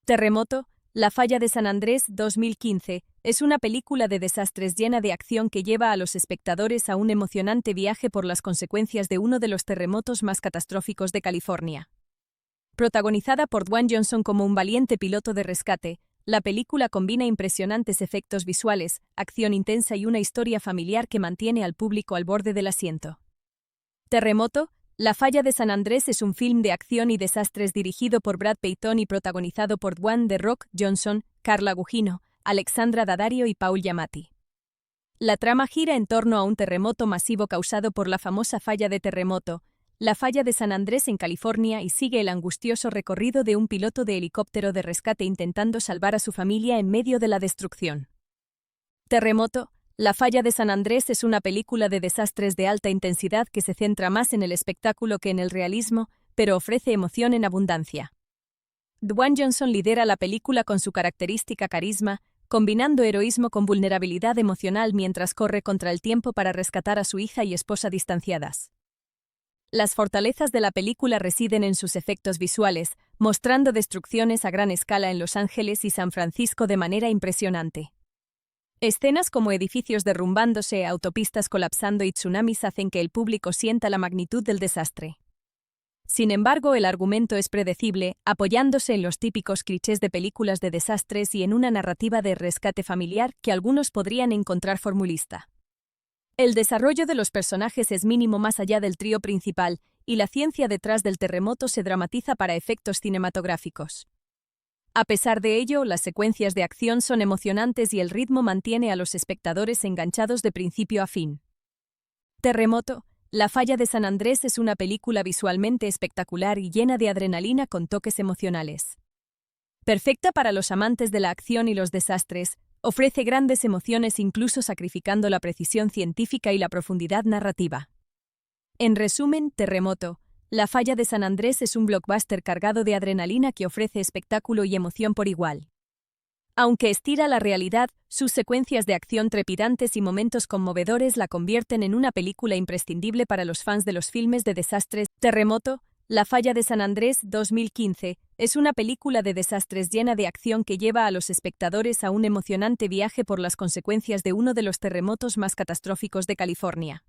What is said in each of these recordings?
Terremoto, La falla de San Andrés 2015, es una película de desastres llena de acción que lleva a los espectadores a un emocionante viaje por las consecuencias de uno de los terremotos más catastróficos de California. Protagonizada por Dwayne Johnson como un valiente piloto de rescate, la película combina impresionantes efectos visuales, acción intensa y una historia familiar que mantiene al público al borde del asiento. Terremoto, La falla de San Andrés es un film de acción y desastres dirigido por Brad Peyton y protagonizado por Dwayne "The Rock" Johnson, Carla Gugino, Alexandra Daddario y Paul Giamatti. La trama gira en torno a un terremoto masivo causado por la famosa falla de terremoto, la falla de San Andrés en California, y sigue el angustioso recorrido de un piloto de helicóptero de rescate intentando salvar a su familia en medio de la destrucción. Terremoto, La falla de San Andrés es una película de desastres de alta intensidad que se centra más en el espectáculo que en el realismo, pero ofrece emoción en abundancia. Dwayne Johnson lidera la película con su característica carisma, combinando heroísmo con vulnerabilidad emocional mientras corre contra el tiempo para rescatar a su hija y esposa distanciadas. Las fortalezas de la película residen en sus efectos visuales, mostrando destrucciones a gran escala en Los Ángeles y San Francisco de manera impresionante. Escenas como edificios derrumbándose, autopistas colapsando y tsunamis hacen que el público sienta la magnitud del desastre. Sin embargo, el argumento es predecible, apoyándose en los típicos clichés de películas de desastres y en una narrativa de rescate familiar que algunos podrían encontrar formulista. El desarrollo de los personajes es mínimo más allá del trío principal, y la ciencia detrás del terremoto se dramatiza para efectos cinematográficos. A pesar de ello, las secuencias de acción son emocionantes y el ritmo mantiene a los espectadores enganchados de principio a fin. Terremoto, La falla de San Andrés es una película visualmente espectacular y llena de adrenalina con toques emocionales. Perfecta para los amantes de la acción y los desastres, ofrece grandes emociones incluso sacrificando la precisión científica y la profundidad narrativa. En resumen, Terremoto, La falla de San Andrés es un blockbuster cargado de adrenalina que ofrece espectáculo y emoción por igual. Aunque estira la realidad, sus secuencias de acción trepidantes y momentos conmovedores la convierten en una película imprescindible para los fans de los filmes de desastres. Terremoto, La falla de San Andrés 2015, es una película de desastres llena de acción que lleva a los espectadores a un emocionante viaje por las consecuencias de uno de los terremotos más catastróficos de California.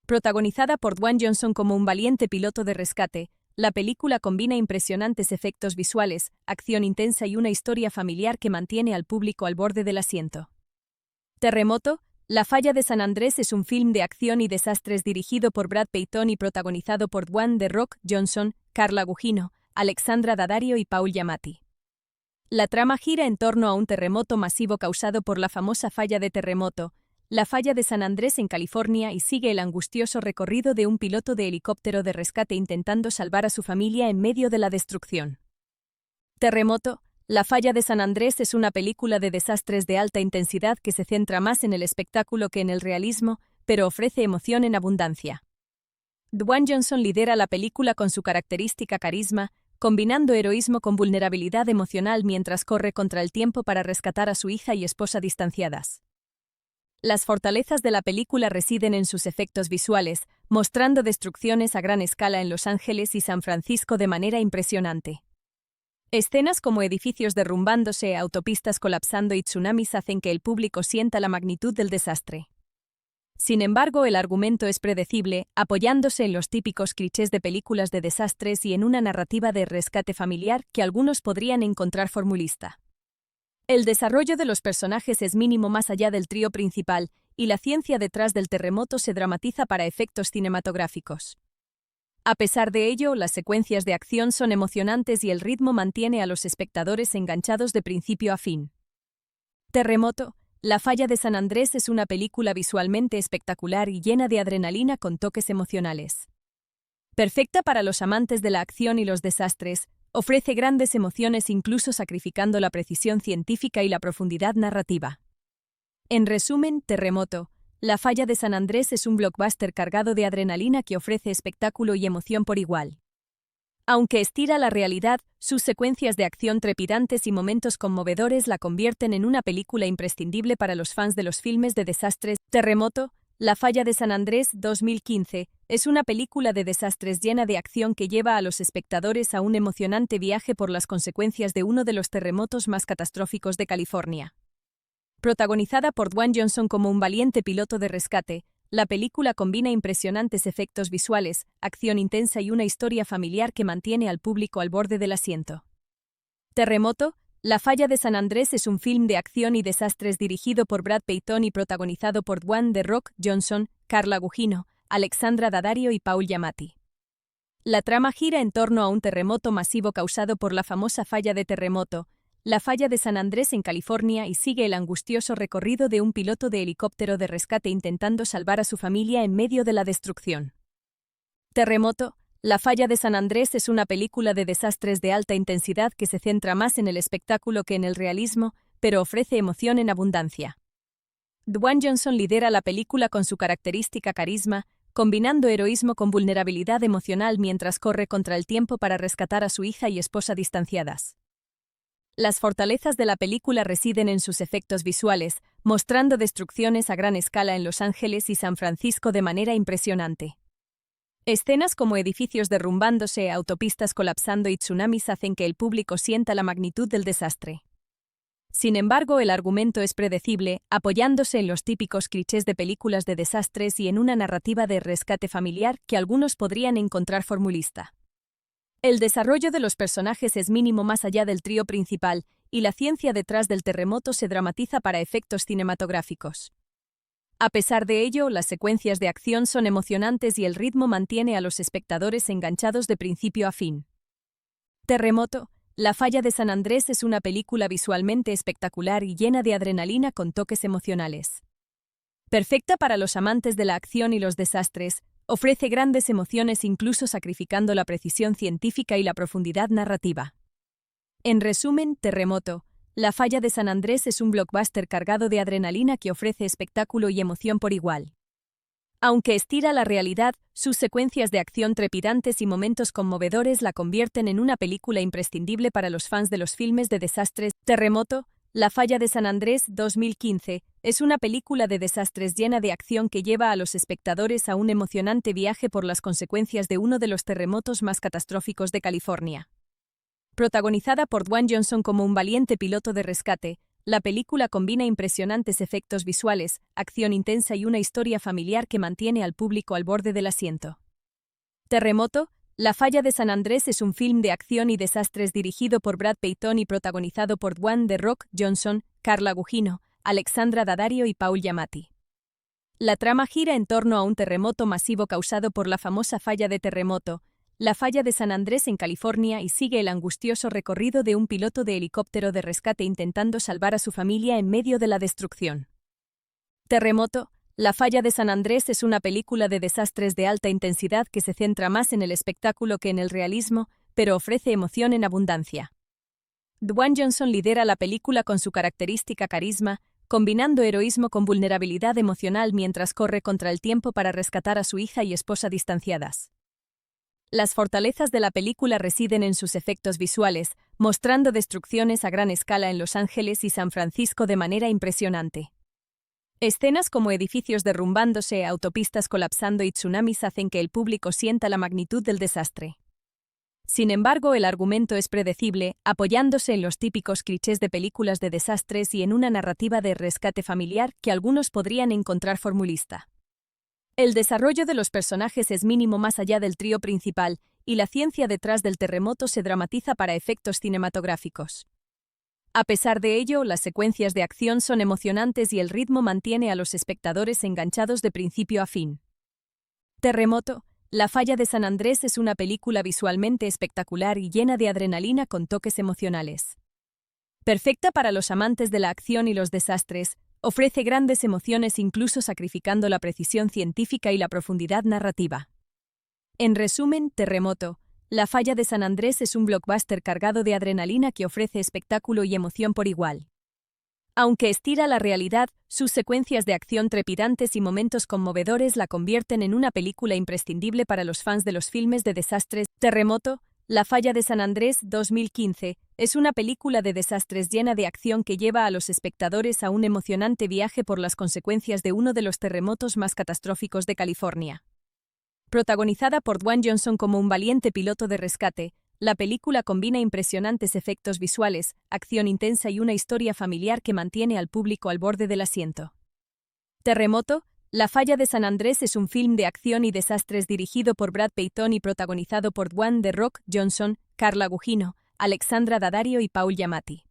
Protagonizada por Dwayne Johnson como un valiente piloto de rescate, la película combina impresionantes efectos visuales, acción intensa y una historia familiar que mantiene al público al borde del asiento. Terremoto, La falla de San Andrés es un film de acción y desastres dirigido por Brad Peyton y protagonizado por Dwayne "The Rock" Johnson, Carla Gugino, Alexandra Daddario y Paul Giamatti. La trama gira en torno a un terremoto masivo causado por la famosa falla de terremoto, la falla de San Andrés en California, y sigue el angustioso recorrido de un piloto de helicóptero de rescate intentando salvar a su familia en medio de la destrucción. Terremoto, La falla de San Andrés es una película de desastres de alta intensidad que se centra más en el espectáculo que en el realismo, pero ofrece emoción en abundancia. Dwayne Johnson lidera la película con su característica carisma, combinando heroísmo con vulnerabilidad emocional mientras corre contra el tiempo para rescatar a su hija y esposa distanciadas. Las fortalezas de la película residen en sus efectos visuales, mostrando destrucciones a gran escala en Los Ángeles y San Francisco de manera impresionante. Escenas como edificios derrumbándose, autopistas colapsando y tsunamis hacen que el público sienta la magnitud del desastre. Sin embargo, el argumento es predecible, apoyándose en los típicos clichés de películas de desastres y en una narrativa de rescate familiar que algunos podrían encontrar formulista. El desarrollo de los personajes es mínimo más allá del trío principal, y la ciencia detrás del terremoto se dramatiza para efectos cinematográficos. A pesar de ello, las secuencias de acción son emocionantes y el ritmo mantiene a los espectadores enganchados de principio a fin. Terremoto, La falla de San Andrés es una película visualmente espectacular y llena de adrenalina con toques emocionales. Perfecta para los amantes de la acción y los desastres, ofrece grandes emociones incluso sacrificando la precisión científica y la profundidad narrativa. En resumen, Terremoto, La falla de San Andrés es un blockbuster cargado de adrenalina que ofrece espectáculo y emoción por igual. Aunque estira la realidad, sus secuencias de acción trepidantes y momentos conmovedores la convierten en una película imprescindible para los fans de los filmes de desastres. Terremoto, La falla de San Andrés 2015 es una película de desastres llena de acción que lleva a los espectadores a un emocionante viaje por las consecuencias de uno de los terremotos más catastróficos de California. Protagonizada por Dwayne Johnson como un valiente piloto de rescate, la película combina impresionantes efectos visuales, acción intensa y una historia familiar que mantiene al público al borde del asiento. Terremoto. La falla de San Andrés es un film de acción y desastres dirigido por Brad Peyton y protagonizado por Dwayne "The Rock" Johnson, Carla Gugino, Alexandra Daddario y Paul Giamatti. La trama gira en torno a un terremoto masivo causado por la famosa falla de terremoto, la falla de San Andrés en California, y sigue el angustioso recorrido de un piloto de helicóptero de rescate intentando salvar a su familia en medio de la destrucción. Terremoto. La falla de San Andrés es una película de desastres de alta intensidad que se centra más en el espectáculo que en el realismo, pero ofrece emoción en abundancia. Dwayne Johnson lidera la película con su característica carisma, combinando heroísmo con vulnerabilidad emocional mientras corre contra el tiempo para rescatar a su hija y esposa distanciadas. Las fortalezas de la película residen en sus efectos visuales, mostrando destrucciones a gran escala en Los Ángeles y San Francisco de manera impresionante. Escenas como edificios derrumbándose, autopistas colapsando y tsunamis hacen que el público sienta la magnitud del desastre. Sin embargo, el argumento es predecible, apoyándose en los típicos clichés de películas de desastres y en una narrativa de rescate familiar que algunos podrían encontrar formulista. El desarrollo de los personajes es mínimo más allá del trío principal, y la ciencia detrás del terremoto se dramatiza para efectos cinematográficos. A pesar de ello, las secuencias de acción son emocionantes y el ritmo mantiene a los espectadores enganchados de principio a fin. Terremoto. La falla de San Andrés es una película visualmente espectacular y llena de adrenalina con toques emocionales. Perfecta para los amantes de la acción y los desastres, ofrece grandes emociones incluso sacrificando la precisión científica y la profundidad narrativa. En resumen, Terremoto. La falla de San Andrés es un blockbuster cargado de adrenalina que ofrece espectáculo y emoción por igual. Aunque estira la realidad, sus secuencias de acción trepidantes y momentos conmovedores la convierten en una película imprescindible para los fans de los filmes de desastres. Terremoto. La falla de San Andrés 2015 es una película de desastres llena de acción que lleva a los espectadores a un emocionante viaje por las consecuencias de uno de los terremotos más catastróficos de California. Protagonizada por Dwayne Johnson como un valiente piloto de rescate, la película combina impresionantes efectos visuales, acción intensa y una historia familiar que mantiene al público al borde del asiento. Terremoto. La falla de San Andrés es un film de acción y desastres dirigido por Brad Peyton y protagonizado por Dwayne "The Rock" Johnson, Carla Gugino, Alexandra Daddario y Paul Giamatti. La trama gira en torno a un terremoto masivo causado por la famosa falla de terremoto, la falla de San Andrés en California, y sigue el angustioso recorrido de un piloto de helicóptero de rescate intentando salvar a su familia en medio de la destrucción. Terremoto. La falla de San Andrés es una película de desastres de alta intensidad que se centra más en el espectáculo que en el realismo, pero ofrece emoción en abundancia. Dwayne Johnson lidera la película con su característica carisma, combinando heroísmo con vulnerabilidad emocional mientras corre contra el tiempo para rescatar a su hija y esposa distanciadas. Las fortalezas de la película residen en sus efectos visuales, mostrando destrucciones a gran escala en Los Ángeles y San Francisco de manera impresionante. Escenas como edificios derrumbándose, autopistas colapsando y tsunamis hacen que el público sienta la magnitud del desastre. Sin embargo, el argumento es predecible, apoyándose en los típicos clichés de películas de desastres y en una narrativa de rescate familiar que algunos podrían encontrar formulista. El desarrollo de los personajes es mínimo más allá del trío principal, y la ciencia detrás del terremoto se dramatiza para efectos cinematográficos. A pesar de ello, las secuencias de acción son emocionantes y el ritmo mantiene a los espectadores enganchados de principio a fin. Terremoto. La falla de San Andrés es una película visualmente espectacular y llena de adrenalina con toques emocionales. Perfecta para los amantes de la acción y los desastres, ofrece grandes emociones incluso sacrificando la precisión científica y la profundidad narrativa. En resumen, Terremoto. La falla de San Andrés es un blockbuster cargado de adrenalina que ofrece espectáculo y emoción por igual. Aunque estira la realidad, sus secuencias de acción trepidantes y momentos conmovedores la convierten en una película imprescindible para los fans de los filmes de desastres. Terremoto. La falla de San Andrés 2015 es una película de desastres llena de acción que lleva a los espectadores a un emocionante viaje por las consecuencias de uno de los terremotos más catastróficos de California. Protagonizada por Dwayne Johnson como un valiente piloto de rescate, la película combina impresionantes efectos visuales, acción intensa y una historia familiar que mantiene al público al borde del asiento. Terremoto, La falla de San Andrés es un film de acción y desastres dirigido por Brad Peyton y protagonizado por Dwayne "The Rock" Johnson, Carla Gugino, Alexandra Daddario y Paul Giamatti.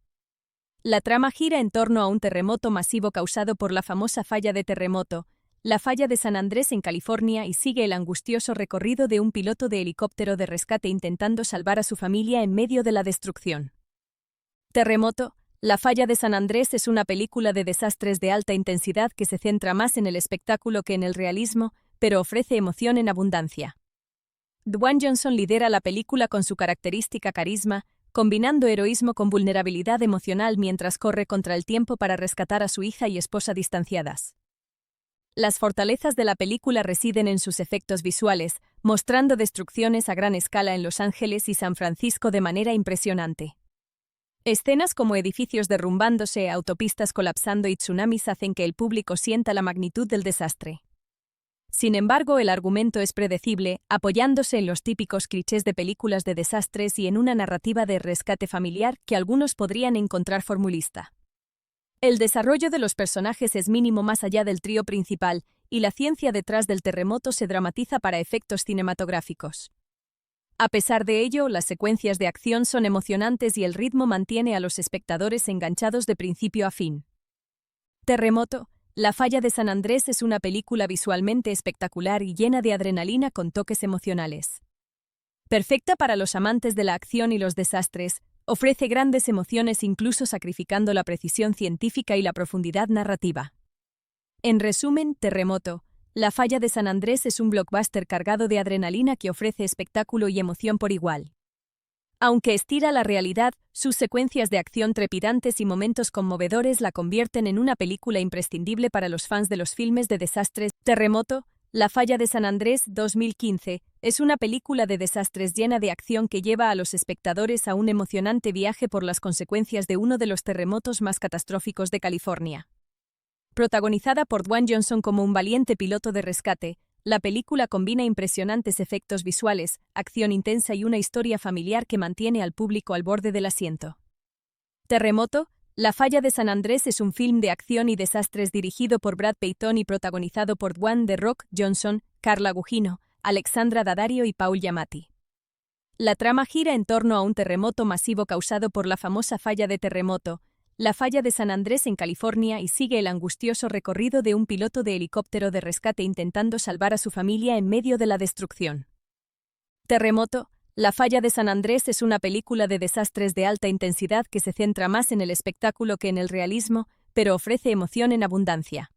La trama gira en torno a un terremoto masivo causado por la famosa falla de terremoto, la falla de San Andrés en California, y sigue el angustioso recorrido de un piloto de helicóptero de rescate intentando salvar a su familia en medio de la destrucción. Terremoto, La falla de San Andrés es una película de desastres de alta intensidad que se centra más en el espectáculo que en el realismo, pero ofrece emoción en abundancia. Dwayne Johnson lidera la película con su característica carisma, combinando heroísmo con vulnerabilidad emocional mientras corre contra el tiempo para rescatar a su hija y esposa distanciadas. Las fortalezas de la película residen en sus efectos visuales, mostrando destrucciones a gran escala en Los Ángeles y San Francisco de manera impresionante. Escenas como edificios derrumbándose, autopistas colapsando y tsunamis hacen que el público sienta la magnitud del desastre. Sin embargo, el argumento es predecible, apoyándose en los típicos clichés de películas de desastres y en una narrativa de rescate familiar que algunos podrían encontrar formulista. El desarrollo de los personajes es mínimo más allá del trío principal, y la ciencia detrás del terremoto se dramatiza para efectos cinematográficos. A pesar de ello, las secuencias de acción son emocionantes y el ritmo mantiene a los espectadores enganchados de principio a fin. Terremoto, La falla de San Andrés es una película visualmente espectacular y llena de adrenalina con toques emocionales. Perfecta para los amantes de la acción y los desastres, ofrece grandes emociones incluso sacrificando la precisión científica y la profundidad narrativa. En resumen, Terremoto, La falla de San Andrés es un blockbuster cargado de adrenalina que ofrece espectáculo y emoción por igual. Aunque estira la realidad, sus secuencias de acción trepidantes y momentos conmovedores la convierten en una película imprescindible para los fans de los filmes de desastres. Terremoto, La falla de San Andrés 2015, es una película de desastres llena de acción que lleva a los espectadores a un emocionante viaje por las consecuencias de uno de los terremotos más catastróficos de California. Protagonizada por Dwayne Johnson como un valiente piloto de rescate, la película combina impresionantes efectos visuales, acción intensa y una historia familiar que mantiene al público al borde del asiento. Terremoto, La falla de San Andrés es un film de acción y desastres dirigido por Brad Peyton y protagonizado por Dwayne "The Rock" Johnson, Carla Gugino, Alexandra Daddario y Paul Giamatti. La trama gira en torno a un terremoto masivo causado por la famosa falla de terremoto, la falla de San Andrés en California, y sigue el angustioso recorrido de un piloto de helicóptero de rescate intentando salvar a su familia en medio de la destrucción. Terremoto, La falla de San Andrés es una película de desastres de alta intensidad que se centra más en el espectáculo que en el realismo, pero ofrece emoción en abundancia.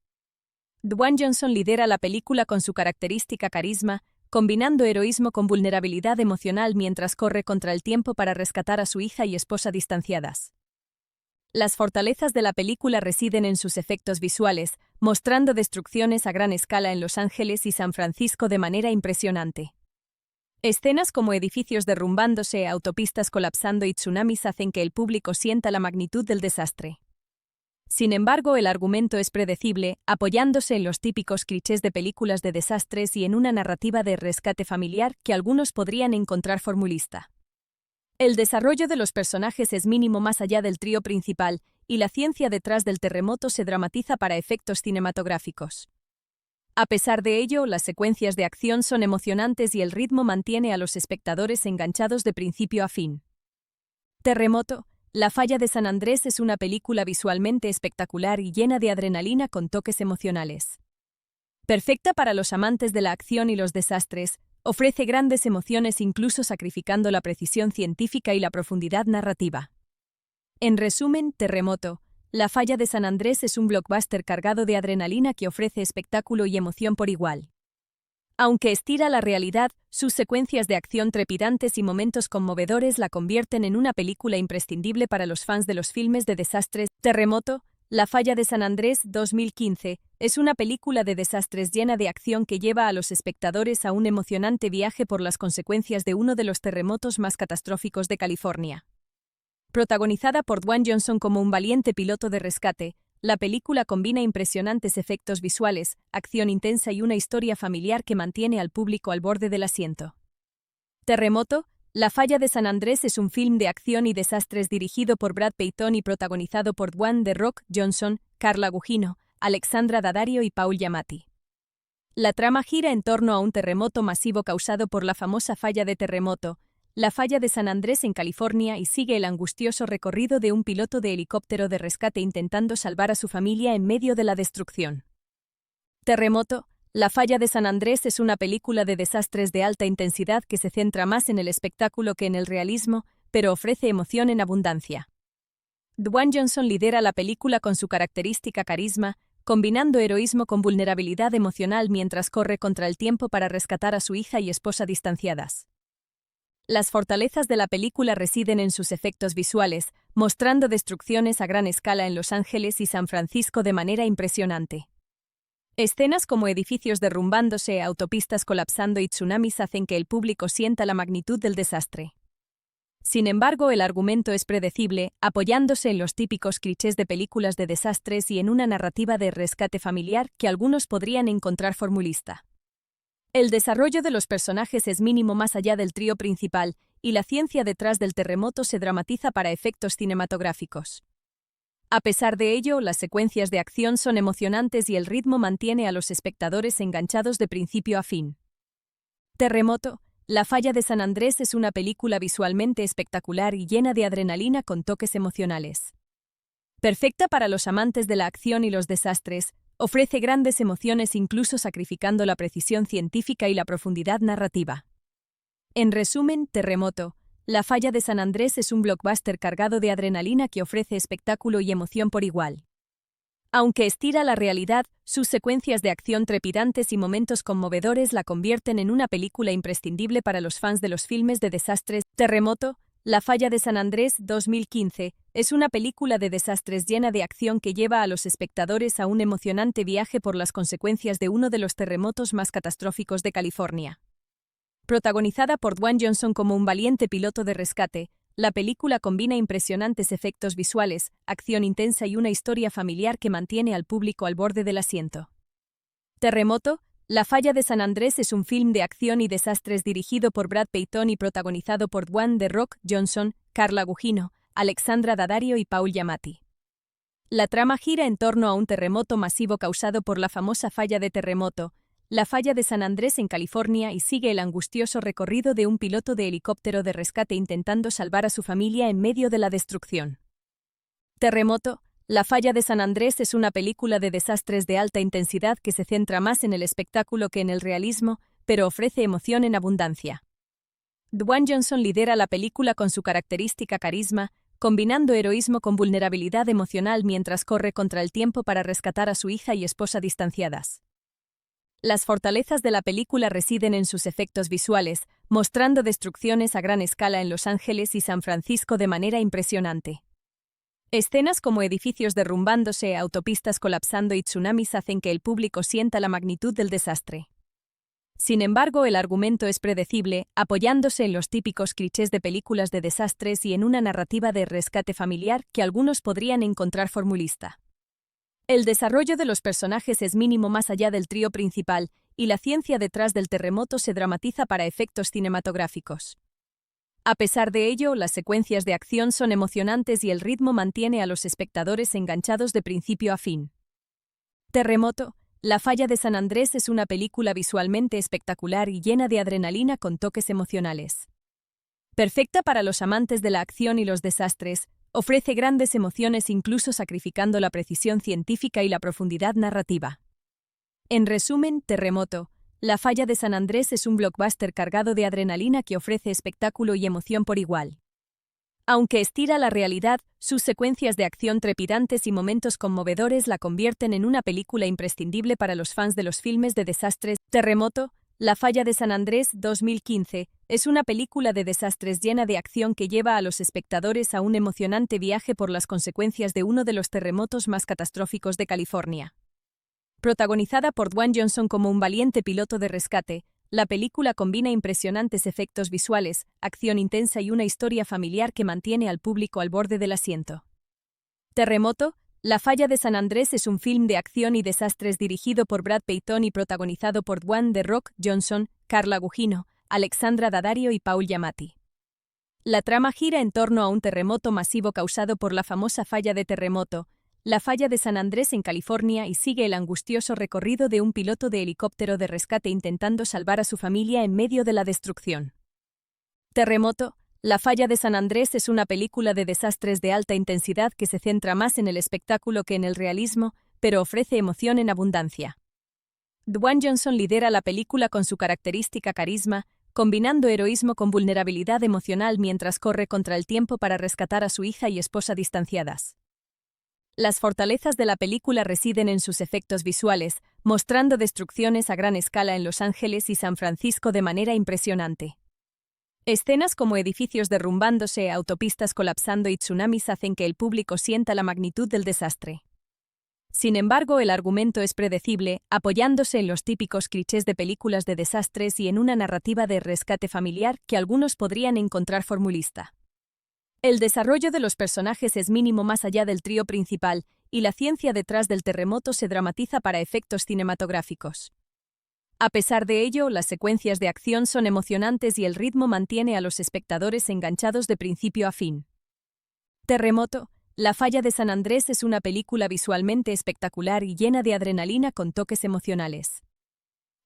Dwayne Johnson lidera la película con su característica carisma, combinando heroísmo con vulnerabilidad emocional mientras corre contra el tiempo para rescatar a su hija y esposa distanciadas. Las fortalezas de la película residen en sus efectos visuales, mostrando destrucciones a gran escala en Los Ángeles y San Francisco de manera impresionante. Escenas como edificios derrumbándose, autopistas colapsando y tsunamis hacen que el público sienta la magnitud del desastre. Sin embargo, el argumento es predecible, apoyándose en los típicos clichés de películas de desastres y en una narrativa de rescate familiar que algunos podrían encontrar formulista. El desarrollo de los personajes es mínimo más allá del trío principal, y la ciencia detrás del terremoto se dramatiza para efectos cinematográficos. A pesar de ello, las secuencias de acción son emocionantes y el ritmo mantiene a los espectadores enganchados de principio a fin. Terremoto, La falla de San Andrés es una película visualmente espectacular y llena de adrenalina con toques emocionales. Perfecta para los amantes de la acción y los desastres, ofrece grandes emociones incluso sacrificando la precisión científica y la profundidad narrativa. En resumen, Terremoto, La falla de San Andrés es un blockbuster cargado de adrenalina que ofrece espectáculo y emoción por igual. Aunque estira la realidad, sus secuencias de acción trepidantes y momentos conmovedores la convierten en una película imprescindible para los fans de los filmes de desastres. Terremoto, La falla de San Andrés 2015, es una película de desastres llena de acción que lleva a los espectadores a un emocionante viaje por las consecuencias de uno de los terremotos más catastróficos de California. Protagonizada por Dwayne Johnson como un valiente piloto de rescate, la película combina impresionantes efectos visuales, acción intensa y una historia familiar que mantiene al público al borde del asiento. Terremoto, La falla de San Andrés es un film de acción y desastres dirigido por Brad Peyton y protagonizado por Dwayne "The Rock" Johnson, Carla Gugino, Alexandra Daddario y Paul Giamatti. La trama gira en torno a un terremoto masivo causado por la famosa falla de terremoto, la falla de San Andrés en California, y sigue el angustioso recorrido de un piloto de helicóptero de rescate intentando salvar a su familia en medio de la destrucción. Terremoto, La falla de San Andrés es una película de desastres de alta intensidad que se centra más en el espectáculo que en el realismo, pero ofrece emoción en abundancia. Dwayne Johnson lidera la película con su característica carisma, combinando heroísmo con vulnerabilidad emocional mientras corre contra el tiempo para rescatar a su hija y esposa distanciadas. Las fortalezas de la película residen en sus efectos visuales, mostrando destrucciones a gran escala en Los Ángeles y San Francisco de manera impresionante. Escenas como edificios derrumbándose, autopistas colapsando y tsunamis hacen que el público sienta la magnitud del desastre. Sin embargo, el argumento es predecible, apoyándose en los típicos clichés de películas de desastres y en una narrativa de rescate familiar que algunos podrían encontrar formulista. El desarrollo de los personajes es mínimo más allá del trío principal, y la ciencia detrás del terremoto se dramatiza para efectos cinematográficos. A pesar de ello, las secuencias de acción son emocionantes y el ritmo mantiene a los espectadores enganchados de principio a fin. Terremoto, La falla de San Andrés es una película visualmente espectacular y llena de adrenalina con toques emocionales. Perfecta para los amantes de la acción y los desastres, ofrece grandes emociones incluso sacrificando la precisión científica y la profundidad narrativa. En resumen, Terremoto, La falla de San Andrés es un blockbuster cargado de adrenalina que ofrece espectáculo y emoción por igual. Aunque estira la realidad, sus secuencias de acción trepidantes y momentos conmovedores la convierten en una película imprescindible para los fans de los filmes de desastres. Terremoto, La falla de San Andrés 2015, es una película de desastres llena de acción que lleva a los espectadores a un emocionante viaje por las consecuencias de uno de los terremotos más catastróficos de California. Protagonizada por Dwayne Johnson como un valiente piloto de rescate, la película combina impresionantes efectos visuales, acción intensa y una historia familiar que mantiene al público al borde del asiento. Terremoto, La falla de San Andrés es un film de acción y desastres dirigido por Brad Peyton y protagonizado por Dwayne "The Rock" Johnson, Carla Gugino, Alexandra Daddario y Paul Giamatti. La trama gira en torno a un terremoto masivo causado por la famosa falla de terremoto, la falla de San Andrés en California, y sigue el angustioso recorrido de un piloto de helicóptero de rescate intentando salvar a su familia en medio de la destrucción. Terremoto, La falla de San Andrés es una película de desastres de alta intensidad que se centra más en el espectáculo que en el realismo, pero ofrece emoción en abundancia. Dwayne Johnson lidera la película con su característica carisma, combinando heroísmo con vulnerabilidad emocional mientras corre contra el tiempo para rescatar a su hija y esposa distanciadas. Las fortalezas de la película residen en sus efectos visuales, mostrando destrucciones a gran escala en Los Ángeles y San Francisco de manera impresionante. Escenas como edificios derrumbándose, autopistas colapsando y tsunamis hacen que el público sienta la magnitud del desastre. Sin embargo, el argumento es predecible, apoyándose en los típicos clichés de películas de desastres y en una narrativa de rescate familiar que algunos podrían encontrar formulista. El desarrollo de los personajes es mínimo más allá del trío principal, y la ciencia detrás del terremoto se dramatiza para efectos cinematográficos. A pesar de ello, las secuencias de acción son emocionantes y el ritmo mantiene a los espectadores enganchados de principio a fin. Terremoto, La falla de San Andrés es una película visualmente espectacular y llena de adrenalina con toques emocionales. Perfecta para los amantes de la acción y los desastres, ofrece grandes emociones incluso sacrificando la precisión científica y la profundidad narrativa. En resumen, Terremoto, La falla de San Andrés es un blockbuster cargado de adrenalina que ofrece espectáculo y emoción por igual. Aunque estira la realidad, sus secuencias de acción trepidantes y momentos conmovedores la convierten en una película imprescindible para los fans de los filmes de desastres. Terremoto, La falla de San Andrés 2015, es una película de desastres llena de acción que lleva a los espectadores a un emocionante viaje por las consecuencias de uno de los terremotos más catastróficos de California. Protagonizada por Dwayne Johnson como un valiente piloto de rescate, la película combina impresionantes efectos visuales, acción intensa y una historia familiar que mantiene al público al borde del asiento. Terremoto, La falla de San Andrés es un film de acción y desastres dirigido por Brad Peyton y protagonizado por Dwayne The Rock Johnson, Carla Gugino, Alexandra Daddario y Paul Giamatti. La trama gira en torno a un terremoto masivo causado por la famosa falla de terremoto, la falla de San Andrés en California, y sigue el angustioso recorrido de un piloto de helicóptero de rescate intentando salvar a su familia en medio de la destrucción. Terremoto, La falla de San Andrés es una película de desastres de alta intensidad que se centra más en el espectáculo que en el realismo, pero ofrece emoción en abundancia. Dwayne Johnson lidera la película con su característica carisma, combinando heroísmo con vulnerabilidad emocional mientras corre contra el tiempo para rescatar a su hija y esposa distanciadas. Las fortalezas de la película residen en sus efectos visuales, mostrando destrucciones a gran escala en Los Ángeles y San Francisco de manera impresionante. Escenas como edificios derrumbándose, autopistas colapsando y tsunamis hacen que el público sienta la magnitud del desastre. Sin embargo, el argumento es predecible, apoyándose en los típicos clichés de películas de desastres y en una narrativa de rescate familiar que algunos podrían encontrar formulista. El desarrollo de los personajes es mínimo más allá del trío principal, y la ciencia detrás del terremoto se dramatiza para efectos cinematográficos. A pesar de ello, las secuencias de acción son emocionantes y el ritmo mantiene a los espectadores enganchados de principio a fin. Terremoto, La falla de San Andrés es una película visualmente espectacular y llena de adrenalina con toques emocionales.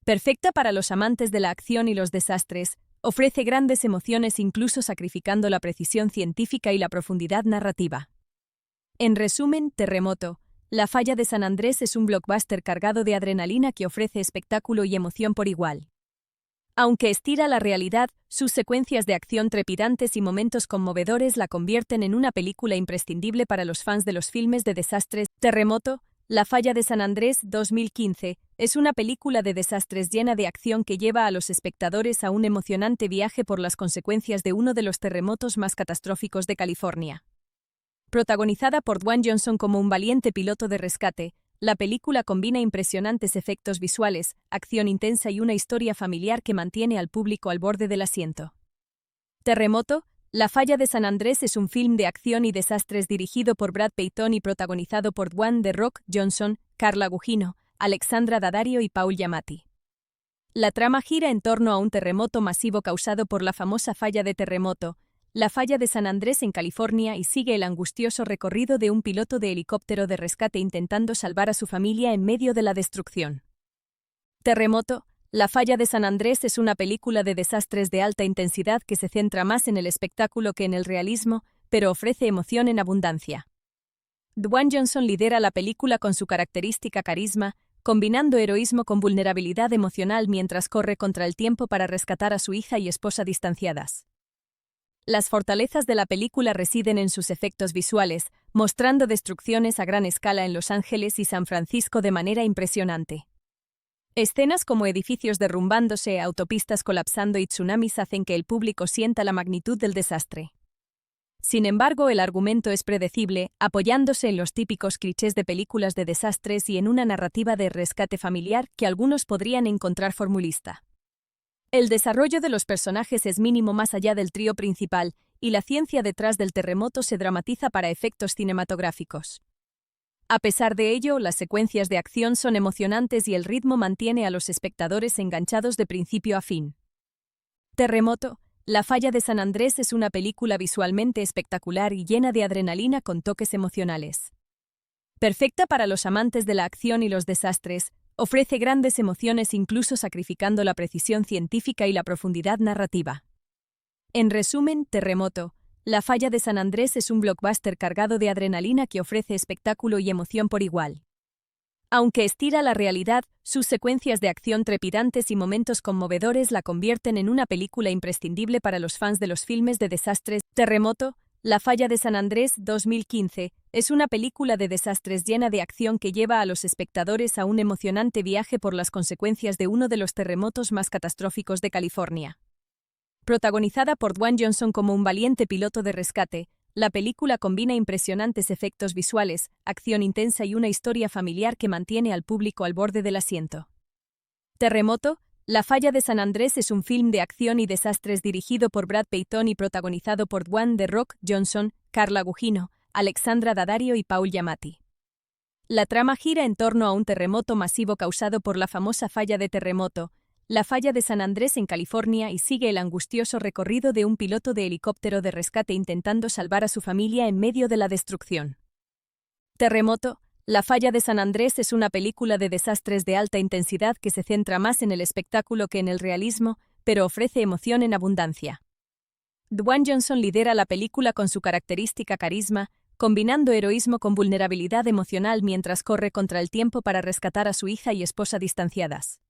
Perfecta para los amantes de la acción y los desastres, ofrece grandes emociones incluso sacrificando la precisión científica y la profundidad narrativa. En resumen, Terremoto, La falla de San Andrés es un blockbuster cargado de adrenalina que ofrece espectáculo y emoción por igual. Aunque estira la realidad, sus secuencias de acción trepidantes y momentos conmovedores la convierten en una película imprescindible para los fans de los filmes de desastres. Terremoto, La falla de San Andrés 2015, es una película de desastres llena de acción que lleva a los espectadores a un emocionante viaje por las consecuencias de uno de los terremotos más catastróficos de California. Protagonizada por Dwayne Johnson como un valiente piloto de rescate, la película combina impresionantes efectos visuales, acción intensa y una historia familiar que mantiene al público al borde del asiento. Terremoto, La falla de San Andrés es un film de acción y desastres dirigido por Brad Peyton y protagonizado por Dwayne The Rock Johnson, Carla Gugino, Alexandra Daddario y Paul Giamatti. La trama gira en torno a un terremoto masivo causado por la famosa falla de terremoto, la falla de San Andrés en California, y sigue el angustioso recorrido de un piloto de helicóptero de rescate intentando salvar a su familia en medio de la destrucción. Terremoto, La falla de San Andrés es una película de desastres de alta intensidad que se centra más en el espectáculo que en el realismo, pero ofrece emoción en abundancia. Dwayne Johnson lidera la película con su característica carisma, combinando heroísmo con vulnerabilidad emocional mientras corre contra el tiempo para rescatar a su hija y esposa distanciadas. Las fortalezas de la película residen en sus efectos visuales, mostrando destrucciones a gran escala en Los Ángeles y San Francisco de manera impresionante. Escenas como edificios derrumbándose, autopistas colapsando y tsunamis hacen que el público sienta la magnitud del desastre. Sin embargo, el argumento es predecible, apoyándose en los típicos clichés de películas de desastres y en una narrativa de rescate familiar que algunos podrían encontrar formulista. El desarrollo de los personajes es mínimo más allá del trío principal, y la ciencia detrás del terremoto se dramatiza para efectos cinematográficos. A pesar de ello, las secuencias de acción son emocionantes y el ritmo mantiene a los espectadores enganchados de principio a fin. Terremoto, La falla de San Andrés es una película visualmente espectacular y llena de adrenalina con toques emocionales. Perfecta para los amantes de la acción y los desastres, ofrece grandes emociones incluso sacrificando la precisión científica y la profundidad narrativa. En resumen, Terremoto, La falla de San Andrés es un blockbuster cargado de adrenalina que ofrece espectáculo y emoción por igual. Aunque estira la realidad, sus secuencias de acción trepidantes y momentos conmovedores la convierten en una película imprescindible para los fans de los filmes de desastres. Terremoto, La falla de San Andrés 2015, es una película de desastres llena de acción que lleva a los espectadores a un emocionante viaje por las consecuencias de uno de los terremotos más catastróficos de California. Protagonizada por Dwayne Johnson como un valiente piloto de rescate, la película combina impresionantes efectos visuales, acción intensa y una historia familiar que mantiene al público al borde del asiento. Terremoto, La falla de San Andrés es un film de acción y desastres dirigido por Brad Peyton y protagonizado por Dwayne The Rock Johnson, Carla Gugino, Alexandra Daddario y Paul Giamatti. La trama gira en torno a un terremoto masivo causado por la famosa falla de terremoto, la falla de San Andrés en California, y sigue el angustioso recorrido de un piloto de helicóptero de rescate intentando salvar a su familia en medio de la destrucción. Terremoto. La falla de San Andrés es una película de desastres de alta intensidad que se centra más en el espectáculo que en el realismo, pero ofrece emoción en abundancia. Dwayne Johnson lidera la película con su característica carisma, combinando heroísmo con vulnerabilidad emocional mientras corre contra el tiempo para rescatar a su hija y esposa distanciadas.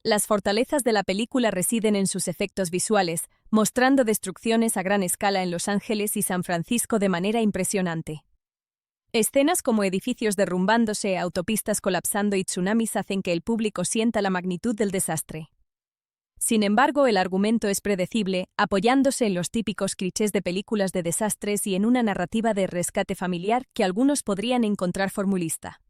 Las fortalezas de la película residen en sus efectos visuales, mostrando destrucciones a gran escala en Los Ángeles y San Francisco de manera impresionante. Escenas como edificios derrumbándose, autopistas colapsando y tsunamis hacen que el público sienta la magnitud del desastre. Sin embargo, el argumento es predecible, apoyándose en los típicos clichés de películas de desastres y en una narrativa de rescate familiar que algunos podrían encontrar formulista.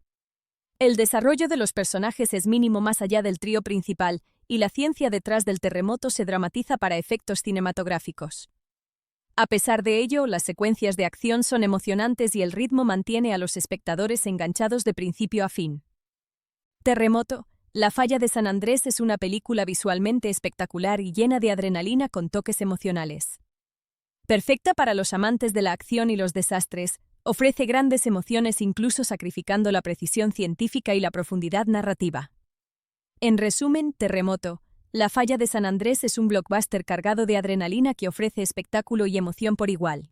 El desarrollo de los personajes es mínimo más allá del trío principal, y la ciencia detrás del terremoto se dramatiza para efectos cinematográficos. A pesar de ello, las secuencias de acción son emocionantes y el ritmo mantiene a los espectadores enganchados de principio a fin. Terremoto. La falla de San Andrés es una película visualmente espectacular y llena de adrenalina con toques emocionales. Perfecta para los amantes de la acción y los desastres, ofrece grandes emociones incluso sacrificando la precisión científica y la profundidad narrativa. En resumen, Terremoto. La falla de San Andrés es un blockbuster cargado de adrenalina que ofrece espectáculo y emoción por igual.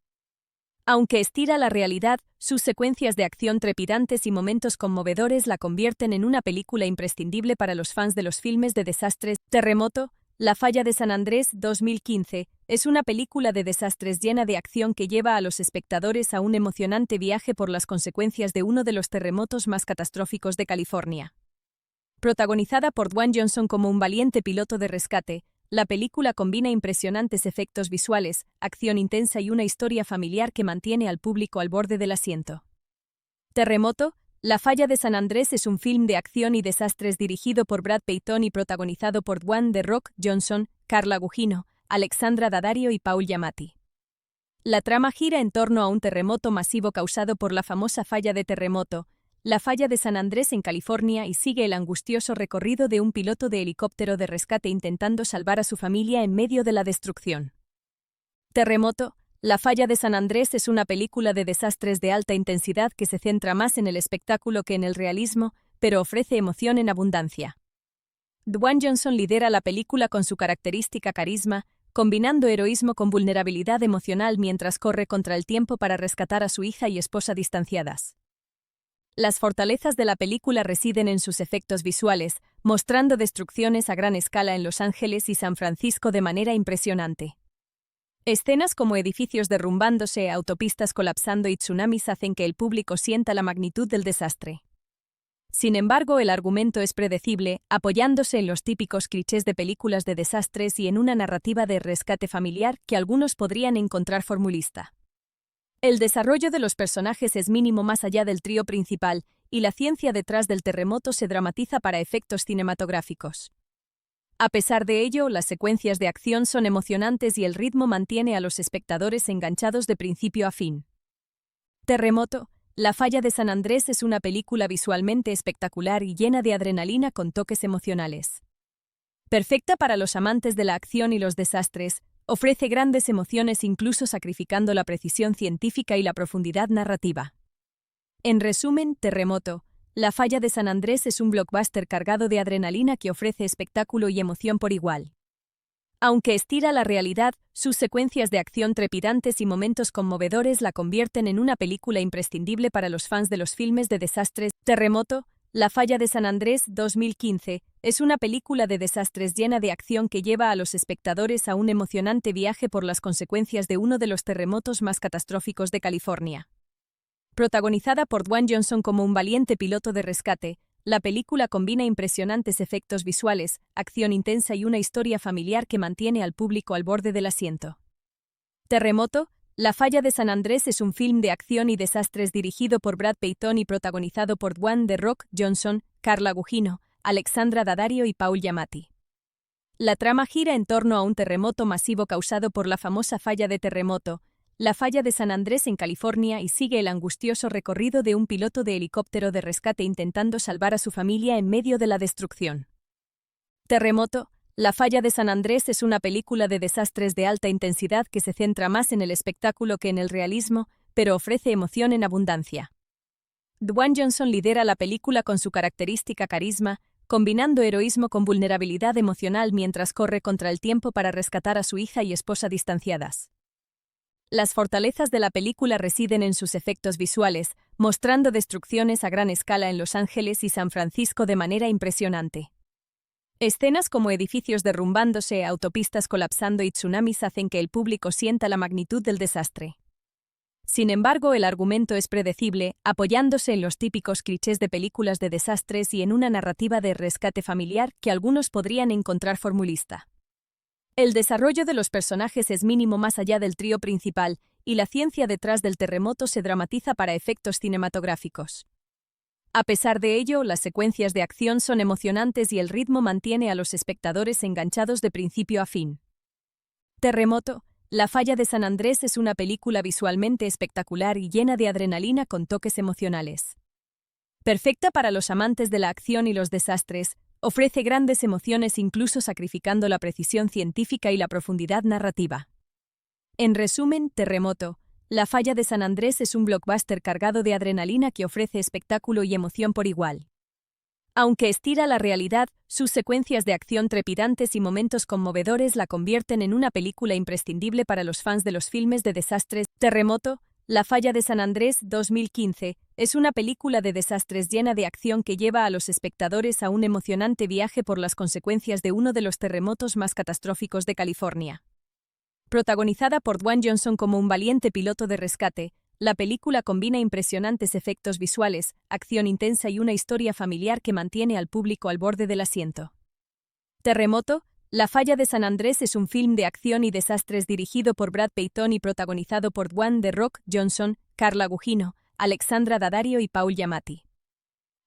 Aunque estira la realidad, sus secuencias de acción trepidantes y momentos conmovedores la convierten en una película imprescindible para los fans de los filmes de desastres. Terremoto. La falla de San Andrés 2015 es una película de desastres llena de acción que lleva a los espectadores a un emocionante viaje por las consecuencias de uno de los terremotos más catastróficos de California. Protagonizada por Dwayne Johnson como un valiente piloto de rescate, la película combina impresionantes efectos visuales, acción intensa y una historia familiar que mantiene al público al borde del asiento. Terremoto. La falla de San Andrés es un film de acción y desastres dirigido por Brad Peyton y protagonizado por Dwayne The Rock Johnson, Carla Gugino, Alexandra Daddario y Paul Giamatti. La trama gira en torno a un terremoto masivo causado por la famosa falla de terremoto, la falla de San Andrés en California, y sigue el angustioso recorrido de un piloto de helicóptero de rescate intentando salvar a su familia en medio de la destrucción. Terremoto. La falla de San Andrés es una película de desastres de alta intensidad que se centra más en el espectáculo que en el realismo, pero ofrece emoción en abundancia. Dwayne Johnson lidera la película con su característica carisma, combinando heroísmo con vulnerabilidad emocional mientras corre contra el tiempo para rescatar a su hija y esposa distanciadas. Las fortalezas de la película residen en sus efectos visuales, mostrando destrucciones a gran escala en Los Ángeles y San Francisco de manera impresionante. Escenas como edificios derrumbándose, autopistas colapsando y tsunamis hacen que el público sienta la magnitud del desastre. Sin embargo, el argumento es predecible, apoyándose en los típicos clichés de películas de desastres y en una narrativa de rescate familiar que algunos podrían encontrar formulista. El desarrollo de los personajes es mínimo más allá del trío principal, y la ciencia detrás del terremoto se dramatiza para efectos cinematográficos. A pesar de ello, las secuencias de acción son emocionantes y el ritmo mantiene a los espectadores enganchados de principio a fin. Terremoto. La falla de San Andrés es una película visualmente espectacular y llena de adrenalina con toques emocionales. Perfecta para los amantes de la acción y los desastres, ofrece grandes emociones incluso sacrificando la precisión científica y la profundidad narrativa. En resumen, Terremoto. La falla de San Andrés es un blockbuster cargado de adrenalina que ofrece espectáculo y emoción por igual. Aunque estira la realidad, sus secuencias de acción trepidantes y momentos conmovedores la convierten en una película imprescindible para los fans de los filmes de desastres. Terremoto. La falla de San Andrés 2015 es una película de desastres llena de acción que lleva a los espectadores a un emocionante viaje por las consecuencias de uno de los terremotos más catastróficos de California. Protagonizada por Dwayne Johnson como un valiente piloto de rescate, la película combina impresionantes efectos visuales, acción intensa y una historia familiar que mantiene al público al borde del asiento. Terremoto. La falla de San Andrés es un film de acción y desastres dirigido por Brad Peyton y protagonizado por Dwayne The Rock Johnson, Carla Gugino, Alexandra Daddario y Paul Giamatti. La trama gira en torno a un terremoto masivo causado por la famosa falla de terremoto, la falla de San Andrés en California, y sigue el angustioso recorrido de un piloto de helicóptero de rescate intentando salvar a su familia en medio de la destrucción. Terremoto, la falla de San Andrés es una película de desastres de alta intensidad que se centra más en el espectáculo que en el realismo, pero ofrece emoción en abundancia. Dwayne Johnson lidera la película con su característica carisma, combinando heroísmo con vulnerabilidad emocional mientras corre contra el tiempo para rescatar a su hija y esposa distanciadas. Las fortalezas de la película residen en sus efectos visuales, mostrando destrucciones a gran escala en Los Ángeles y San Francisco de manera impresionante. Escenas como edificios derrumbándose, autopistas colapsando y tsunamis hacen que el público sienta la magnitud del desastre. Sin embargo, el argumento es predecible, apoyándose en los típicos clichés de películas de desastres y en una narrativa de rescate familiar que algunos podrían encontrar formulista. El desarrollo de los personajes es mínimo más allá del trío principal, y la ciencia detrás del terremoto se dramatiza para efectos cinematográficos. A pesar de ello, las secuencias de acción son emocionantes y el ritmo mantiene a los espectadores enganchados de principio a fin. Terremoto, la falla de San Andrés es una película visualmente espectacular y llena de adrenalina con toques emocionales. Perfecta para los amantes de la acción y los desastres, ofrece grandes emociones incluso sacrificando la precisión científica y la profundidad narrativa. En resumen, Terremoto, la falla de San Andrés es un blockbuster cargado de adrenalina que ofrece espectáculo y emoción por igual. Aunque estira la realidad, sus secuencias de acción trepidantes y momentos conmovedores la convierten en una película imprescindible para los fans de los filmes de desastres. Terremoto, la falla de San Andrés 2015, es una película de desastres llena de acción que lleva a los espectadores a un emocionante viaje por las consecuencias de uno de los terremotos más catastróficos de California. Protagonizada por Dwayne Johnson como un valiente piloto de rescate, la película combina impresionantes efectos visuales, acción intensa y una historia familiar que mantiene al público al borde del asiento. Terremoto, la falla de San Andrés es un film de acción y desastres dirigido por Brad Peyton y protagonizado por Dwayne "The Rock" Johnson, Carla Gugino, Alexandra Daddario y Paul Giamatti.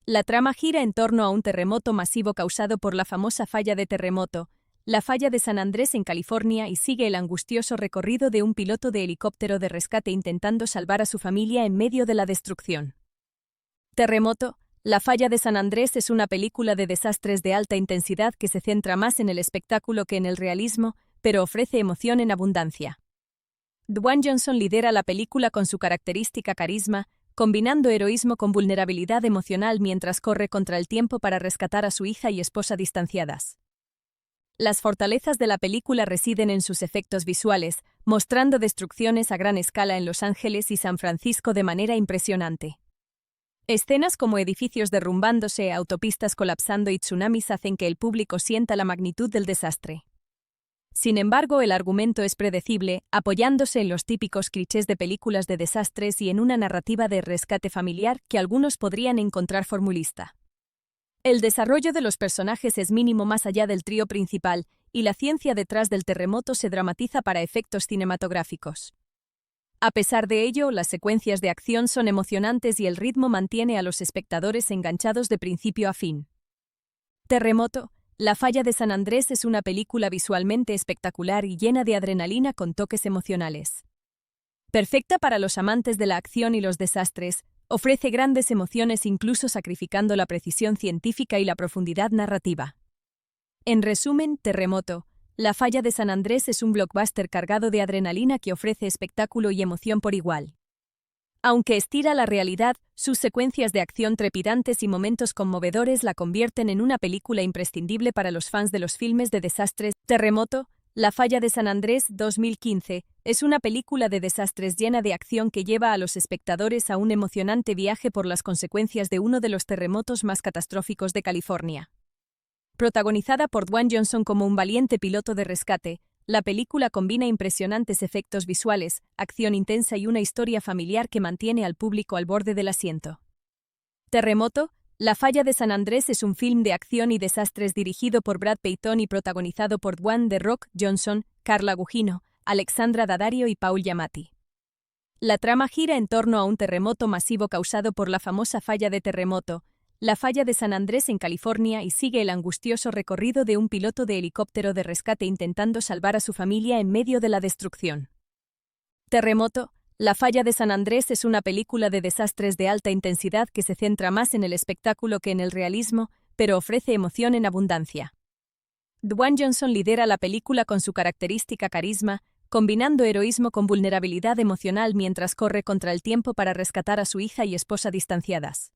La trama gira en torno a un terremoto masivo causado por la famosa falla de terremoto, la falla de San Andrés en California, y sigue el angustioso recorrido de un piloto de helicóptero de rescate intentando salvar a su familia en medio de la destrucción. Terremoto, la falla de San Andrés es una película de desastres de alta intensidad que se centra más en el espectáculo que en el realismo, pero ofrece emoción en abundancia. Dwayne Johnson lidera la película con su característica carisma, combinando heroísmo con vulnerabilidad emocional mientras corre contra el tiempo para rescatar a su hija y esposa distanciadas. Las fortalezas de la película residen en sus efectos visuales, mostrando destrucciones a gran escala en Los Ángeles y San Francisco de manera impresionante. Escenas como edificios derrumbándose, autopistas colapsando y tsunamis hacen que el público sienta la magnitud del desastre. Sin embargo, el argumento es predecible, apoyándose en los típicos clichés de películas de desastres y en una narrativa de rescate familiar que algunos podrían encontrar formulista. El desarrollo de los personajes es mínimo más allá del trío principal, y la ciencia detrás del terremoto se dramatiza para efectos cinematográficos. A pesar de ello, las secuencias de acción son emocionantes y el ritmo mantiene a los espectadores enganchados de principio a fin. Terremoto, la falla de San Andrés es una película visualmente espectacular y llena de adrenalina con toques emocionales. Perfecta para los amantes de la acción y los desastres, ofrece grandes emociones incluso sacrificando la precisión científica y la profundidad narrativa. En resumen, Terremoto, la falla de San Andrés es un blockbuster cargado de adrenalina que ofrece espectáculo y emoción por igual. Aunque estira la realidad, sus secuencias de acción trepidantes y momentos conmovedores la convierten en una película imprescindible para los fans de los filmes de desastres. Terremoto, la falla de San Andrés 2015, es una película de desastres llena de acción que lleva a los espectadores a un emocionante viaje por las consecuencias de uno de los terremotos más catastróficos de California. Protagonizada por Dwayne Johnson como un valiente piloto de rescate, la película combina impresionantes efectos visuales, acción intensa y una historia familiar que mantiene al público al borde del asiento. Terremoto, la falla de San Andrés es un film de acción y desastres dirigido por Brad Peyton y protagonizado por Dwayne "The Rock" Johnson, Carla Gugino, Alexandra Daddario y Paul Giamatti. La trama gira en torno a un terremoto masivo causado por la famosa falla de terremoto, la falla de San Andrés en California y sigue el angustioso recorrido de un piloto de helicóptero de rescate intentando salvar a su familia en medio de la destrucción. Terremoto, la falla de San Andrés es una película de desastres de alta intensidad que se centra más en el espectáculo que en el realismo, pero ofrece emoción en abundancia. Dwayne Johnson lidera la película con su característica carisma, combinando heroísmo con vulnerabilidad emocional mientras corre contra el tiempo para rescatar a su hija y esposa distanciadas.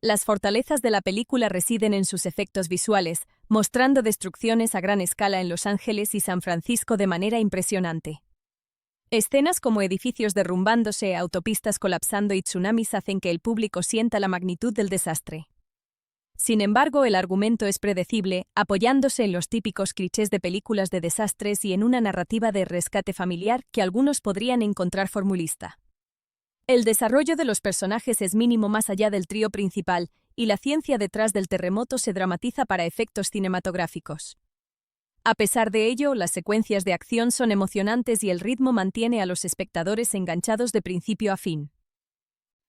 Las fortalezas de la película residen en sus efectos visuales, mostrando destrucciones a gran escala en Los Ángeles y San Francisco de manera impresionante. Escenas como edificios derrumbándose, autopistas colapsando y tsunamis hacen que el público sienta la magnitud del desastre. Sin embargo, el argumento es predecible, apoyándose en los típicos clichés de películas de desastres y en una narrativa de rescate familiar que algunos podrían encontrar formulista. El desarrollo de los personajes es mínimo más allá del trío principal, y la ciencia detrás del terremoto se dramatiza para efectos cinematográficos. A pesar de ello, las secuencias de acción son emocionantes y el ritmo mantiene a los espectadores enganchados de principio a fin.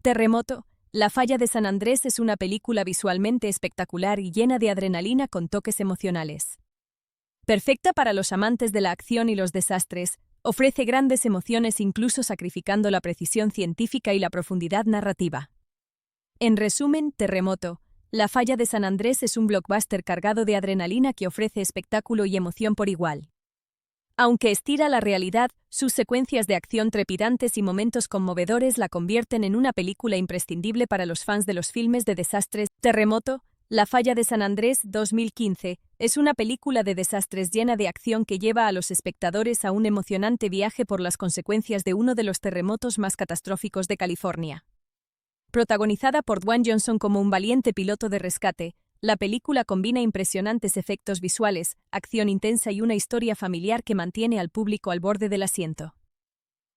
Terremoto, la falla de San Andrés es una película visualmente espectacular y llena de adrenalina con toques emocionales. Perfecta para los amantes de la acción y los desastres, ofrece grandes emociones incluso sacrificando la precisión científica y la profundidad narrativa. En resumen, Terremoto, la falla de San Andrés es un blockbuster cargado de adrenalina que ofrece espectáculo y emoción por igual. Aunque estira la realidad, sus secuencias de acción trepidantes y momentos conmovedores la convierten en una película imprescindible para los fans de los filmes de desastres. Terremoto, la falla de San Andrés 2015, es una película de desastres llena de acción que lleva a los espectadores a un emocionante viaje por las consecuencias de uno de los terremotos más catastróficos de California. Protagonizada por Dwayne Johnson como un valiente piloto de rescate, la película combina impresionantes efectos visuales, acción intensa y una historia familiar que mantiene al público al borde del asiento.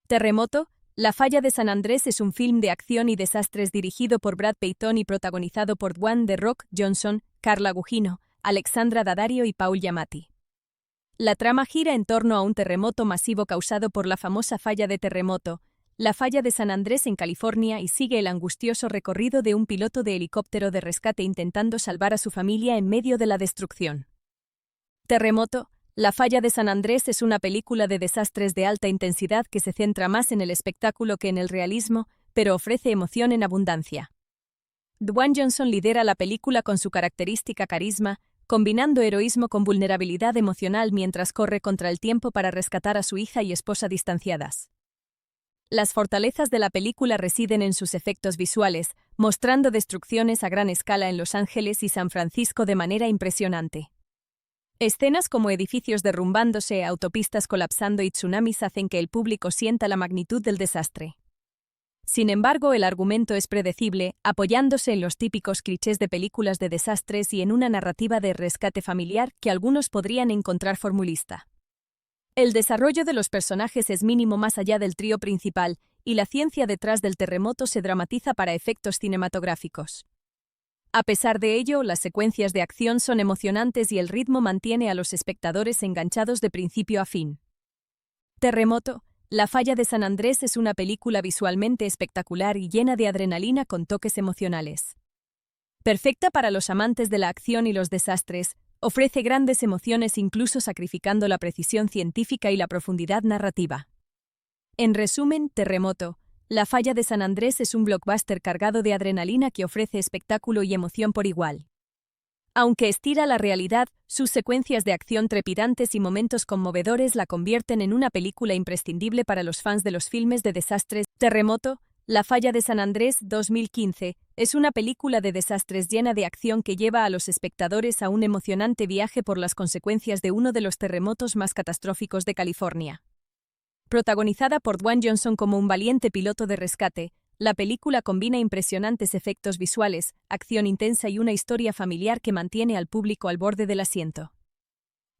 Terremoto, la falla de San Andrés es un film de acción y desastres dirigido por Brad Peyton y protagonizado por Dwayne "The Rock" Johnson, Carla Gugino, Alexandra Daddario y Paul Giamatti. La trama gira en torno a un terremoto masivo causado por la famosa falla de Terremoto, la falla de San Andrés en California y sigue el angustioso recorrido de un piloto de helicóptero de rescate intentando salvar a su familia en medio de la destrucción. Terremoto, la falla de San Andrés es una película de desastres de alta intensidad que se centra más en el espectáculo que en el realismo, pero ofrece emoción en abundancia. Dwayne Johnson lidera la película con su característica carisma, combinando heroísmo con vulnerabilidad emocional mientras corre contra el tiempo para rescatar a su hija y esposa distanciadas. Las fortalezas de la película residen en sus efectos visuales, mostrando destrucciones a gran escala en Los Ángeles y San Francisco de manera impresionante. Escenas como edificios derrumbándose, autopistas colapsando y tsunamis hacen que el público sienta la magnitud del desastre. Sin embargo, el argumento es predecible, apoyándose en los típicos clichés de películas de desastres y en una narrativa de rescate familiar que algunos podrían encontrar formulista. El desarrollo de los personajes es mínimo más allá del trío principal, y la ciencia detrás del terremoto se dramatiza para efectos cinematográficos. A pesar de ello, las secuencias de acción son emocionantes y el ritmo mantiene a los espectadores enganchados de principio a fin. Terremoto, la falla de San Andrés es una película visualmente espectacular y llena de adrenalina con toques emocionales. Perfecta para los amantes de la acción y los desastres, ofrece grandes emociones incluso sacrificando la precisión científica y la profundidad narrativa. En resumen, Terremoto, la falla de San Andrés es un blockbuster cargado de adrenalina que ofrece espectáculo y emoción por igual. Aunque estira la realidad, sus secuencias de acción trepidantes y momentos conmovedores la convierten en una película imprescindible para los fans de los filmes de desastres. Terremoto, la falla de San Andrés 2015, es una película de desastres llena de acción que lleva a los espectadores a un emocionante viaje por las consecuencias de uno de los terremotos más catastróficos de California. Protagonizada por Dwayne Johnson como un valiente piloto de rescate, la película combina impresionantes efectos visuales, acción intensa y una historia familiar que mantiene al público al borde del asiento.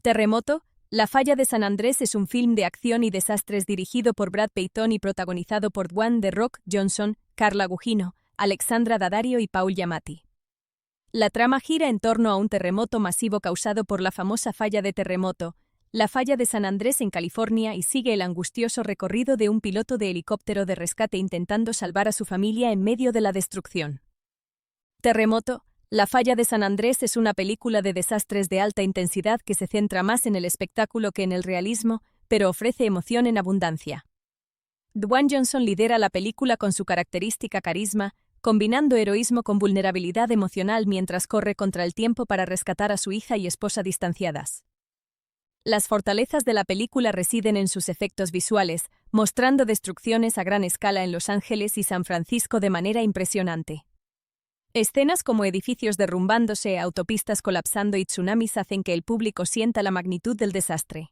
Terremoto, la falla de San Andrés es un film de acción y desastres dirigido por Brad Peyton y protagonizado por Dwayne "The Rock" Johnson, Carla Gugino, Alexandra Daddario y Paul Giamatti. La trama gira en torno a un terremoto masivo causado por la famosa falla de Terremoto, la falla de San Andrés en California y sigue el angustioso recorrido de un piloto de helicóptero de rescate intentando salvar a su familia en medio de la destrucción. Terremoto. La falla de San Andrés es una película de desastres de alta intensidad que se centra más en el espectáculo que en el realismo, pero ofrece emoción en abundancia. Dwayne Johnson lidera la película con su característica carisma, combinando heroísmo con vulnerabilidad emocional mientras corre contra el tiempo para rescatar a su hija y esposa distanciadas. Las fortalezas de la película residen en sus efectos visuales, mostrando destrucciones a gran escala en Los Ángeles y San Francisco de manera impresionante. Escenas como edificios derrumbándose, autopistas colapsando y tsunamis hacen que el público sienta la magnitud del desastre.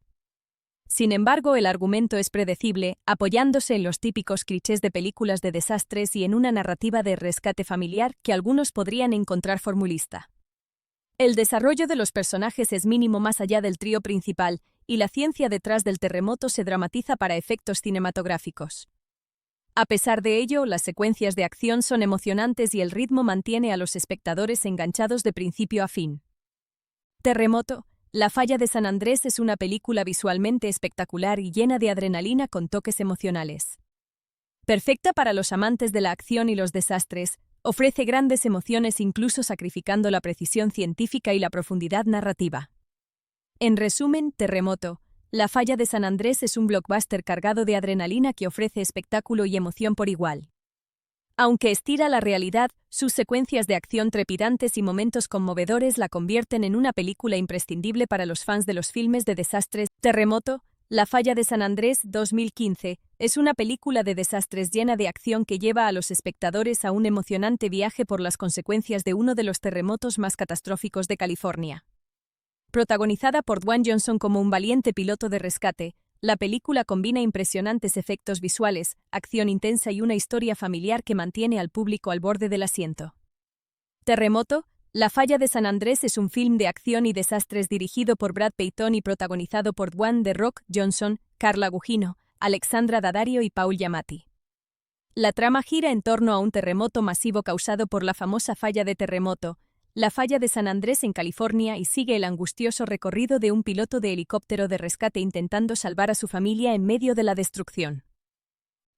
Sin embargo, el argumento es predecible, apoyándose en los típicos clichés de películas de desastres y en una narrativa de rescate familiar que algunos podrían encontrar formulista. El desarrollo de los personajes es mínimo más allá del trío principal, y la ciencia detrás del terremoto se dramatiza para efectos cinematográficos. A pesar de ello, las secuencias de acción son emocionantes y el ritmo mantiene a los espectadores enganchados de principio a fin. Terremoto. La falla de San Andrés es una película visualmente espectacular y llena de adrenalina con toques emocionales. Perfecta para los amantes de la acción y los desastres, ofrece grandes emociones incluso sacrificando la precisión científica y la profundidad narrativa. En resumen, Terremoto. La falla de San Andrés es un blockbuster cargado de adrenalina que ofrece espectáculo y emoción por igual. Aunque estira la realidad, sus secuencias de acción trepidantes y momentos conmovedores la convierten en una película imprescindible para los fans de los filmes de desastres. Terremoto. La falla de San Andrés 2015 es una película de desastres llena de acción que lleva a los espectadores a un emocionante viaje por las consecuencias de uno de los terremotos más catastróficos de California. Protagonizada por Dwayne Johnson como un valiente piloto de rescate, la película combina impresionantes efectos visuales, acción intensa y una historia familiar que mantiene al público al borde del asiento. Terremoto. La falla de San Andrés es un film de acción y desastres dirigido por Brad Peyton y protagonizado por Dwayne "The Rock" Johnson, Carla Gugino, Alexandra Daddario y Paul Giamatti. La trama gira en torno a un terremoto masivo causado por la famosa falla de Terremoto, la falla de San Andrés en California, y sigue el angustioso recorrido de un piloto de helicóptero de rescate intentando salvar a su familia en medio de la destrucción.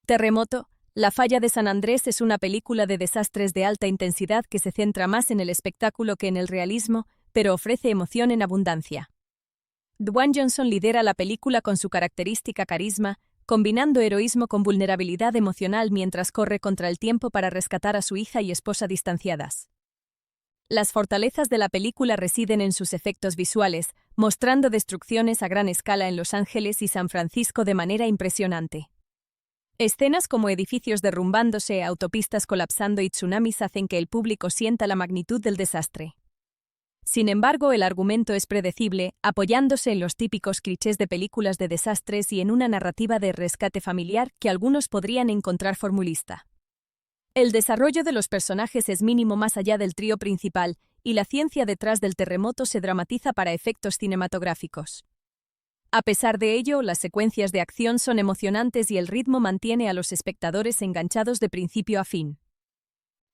Terremoto. La falla de San Andrés es una película de desastres de alta intensidad que se centra más en el espectáculo que en el realismo, pero ofrece emoción en abundancia. Dwayne Johnson lidera la película con su característica carisma, combinando heroísmo con vulnerabilidad emocional mientras corre contra el tiempo para rescatar a su hija y esposa distanciadas. Las fortalezas de la película residen en sus efectos visuales, mostrando destrucciones a gran escala en Los Ángeles y San Francisco de manera impresionante. Escenas como edificios derrumbándose, autopistas colapsando y tsunamis hacen que el público sienta la magnitud del desastre. Sin embargo, el argumento es predecible, apoyándose en los típicos clichés de películas de desastres y en una narrativa de rescate familiar que algunos podrían encontrar formulista. El desarrollo de los personajes es mínimo más allá del trío principal, y la ciencia detrás del terremoto se dramatiza para efectos cinematográficos. A pesar de ello, las secuencias de acción son emocionantes y el ritmo mantiene a los espectadores enganchados de principio a fin.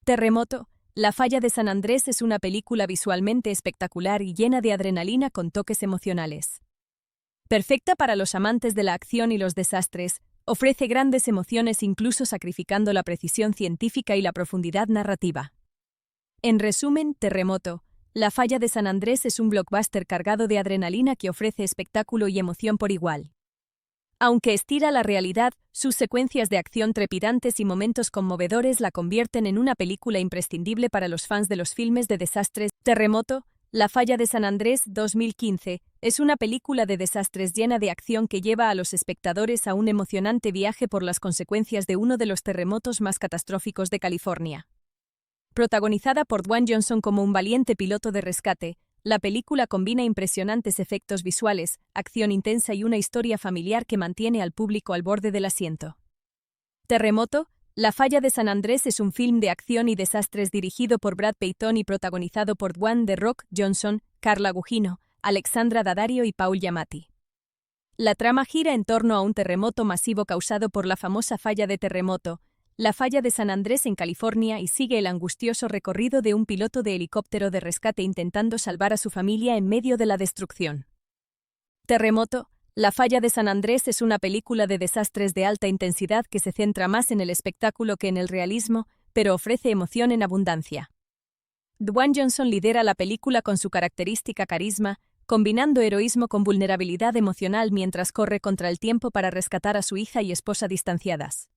Terremoto. La falla de San Andrés es una película visualmente espectacular y llena de adrenalina con toques emocionales. Perfecta para los amantes de la acción y los desastres, ofrece grandes emociones incluso sacrificando la precisión científica y la profundidad narrativa. En resumen, Terremoto. La falla de San Andrés es un blockbuster cargado de adrenalina que ofrece espectáculo y emoción por igual. Aunque estira la realidad, sus secuencias de acción trepidantes y momentos conmovedores la convierten en una película imprescindible para los fans de los filmes de desastres. Terremoto. La falla de San Andrés 2015 es una película de desastres llena de acción que lleva a los espectadores a un emocionante viaje por las consecuencias de uno de los terremotos más catastróficos de California. Protagonizada por Dwayne Johnson como un valiente piloto de rescate, la película combina impresionantes efectos visuales, acción intensa y una historia familiar que mantiene al público al borde del asiento. Terremoto. La falla de San Andrés es un film de acción y desastres dirigido por Brad Peyton y protagonizado por Dwayne "The Rock" Johnson, Carla Gugino, Alexandra Daddario y Paul Giamatti. La trama gira en torno a un terremoto masivo causado por la famosa falla de Terremoto, la falla de San Andrés en California, y sigue el angustioso recorrido de un piloto de helicóptero de rescate intentando salvar a su familia en medio de la destrucción. Terremoto. La falla de San Andrés es una película de desastres de alta intensidad que se centra más en el espectáculo que en el realismo, pero ofrece emoción en abundancia. Dwayne Johnson lidera la película con su característica carisma, combinando heroísmo con vulnerabilidad emocional mientras corre contra el tiempo para rescatar a su hija y esposa distanciadas.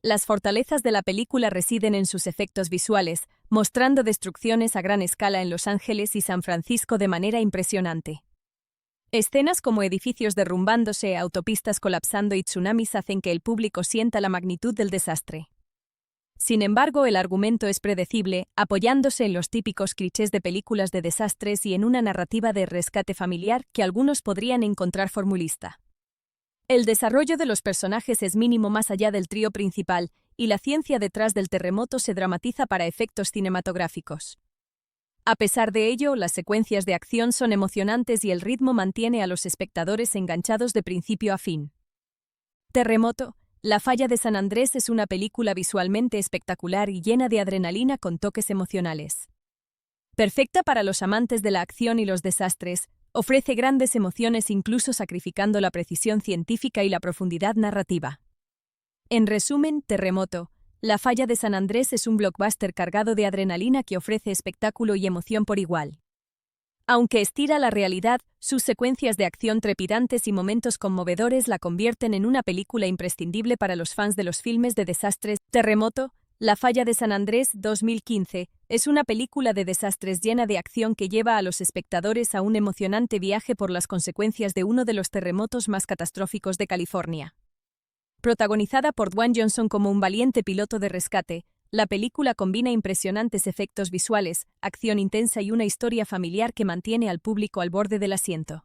Las fortalezas de la película residen en sus efectos visuales, mostrando destrucciones a gran escala en Los Ángeles y San Francisco de manera impresionante. Escenas como edificios derrumbándose, autopistas colapsando y tsunamis hacen que el público sienta la magnitud del desastre. Sin embargo, el argumento es predecible, apoyándose en los típicos clichés de películas de desastres y en una narrativa de rescate familiar que algunos podrían encontrar formulista. El desarrollo de los personajes es mínimo más allá del trío principal, y la ciencia detrás del terremoto se dramatiza para efectos cinematográficos. A pesar de ello, las secuencias de acción son emocionantes y el ritmo mantiene a los espectadores enganchados de principio a fin. Terremoto. La falla de San Andrés es una película visualmente espectacular y llena de adrenalina con toques emocionales. Perfecta para los amantes de la acción y los desastres, ofrece grandes emociones incluso sacrificando la precisión científica y la profundidad narrativa. En resumen, Terremoto. La falla de San Andrés es un blockbuster cargado de adrenalina que ofrece espectáculo y emoción por igual. Aunque estira la realidad, sus secuencias de acción trepidantes y momentos conmovedores la convierten en una película imprescindible para los fans de los filmes de desastres. Terremoto. La falla de San Andrés 2015 es una película de desastres llena de acción que lleva a los espectadores a un emocionante viaje por las consecuencias de uno de los terremotos más catastróficos de California. Protagonizada por Dwayne Johnson como un valiente piloto de rescate, la película combina impresionantes efectos visuales, acción intensa y una historia familiar que mantiene al público al borde del asiento.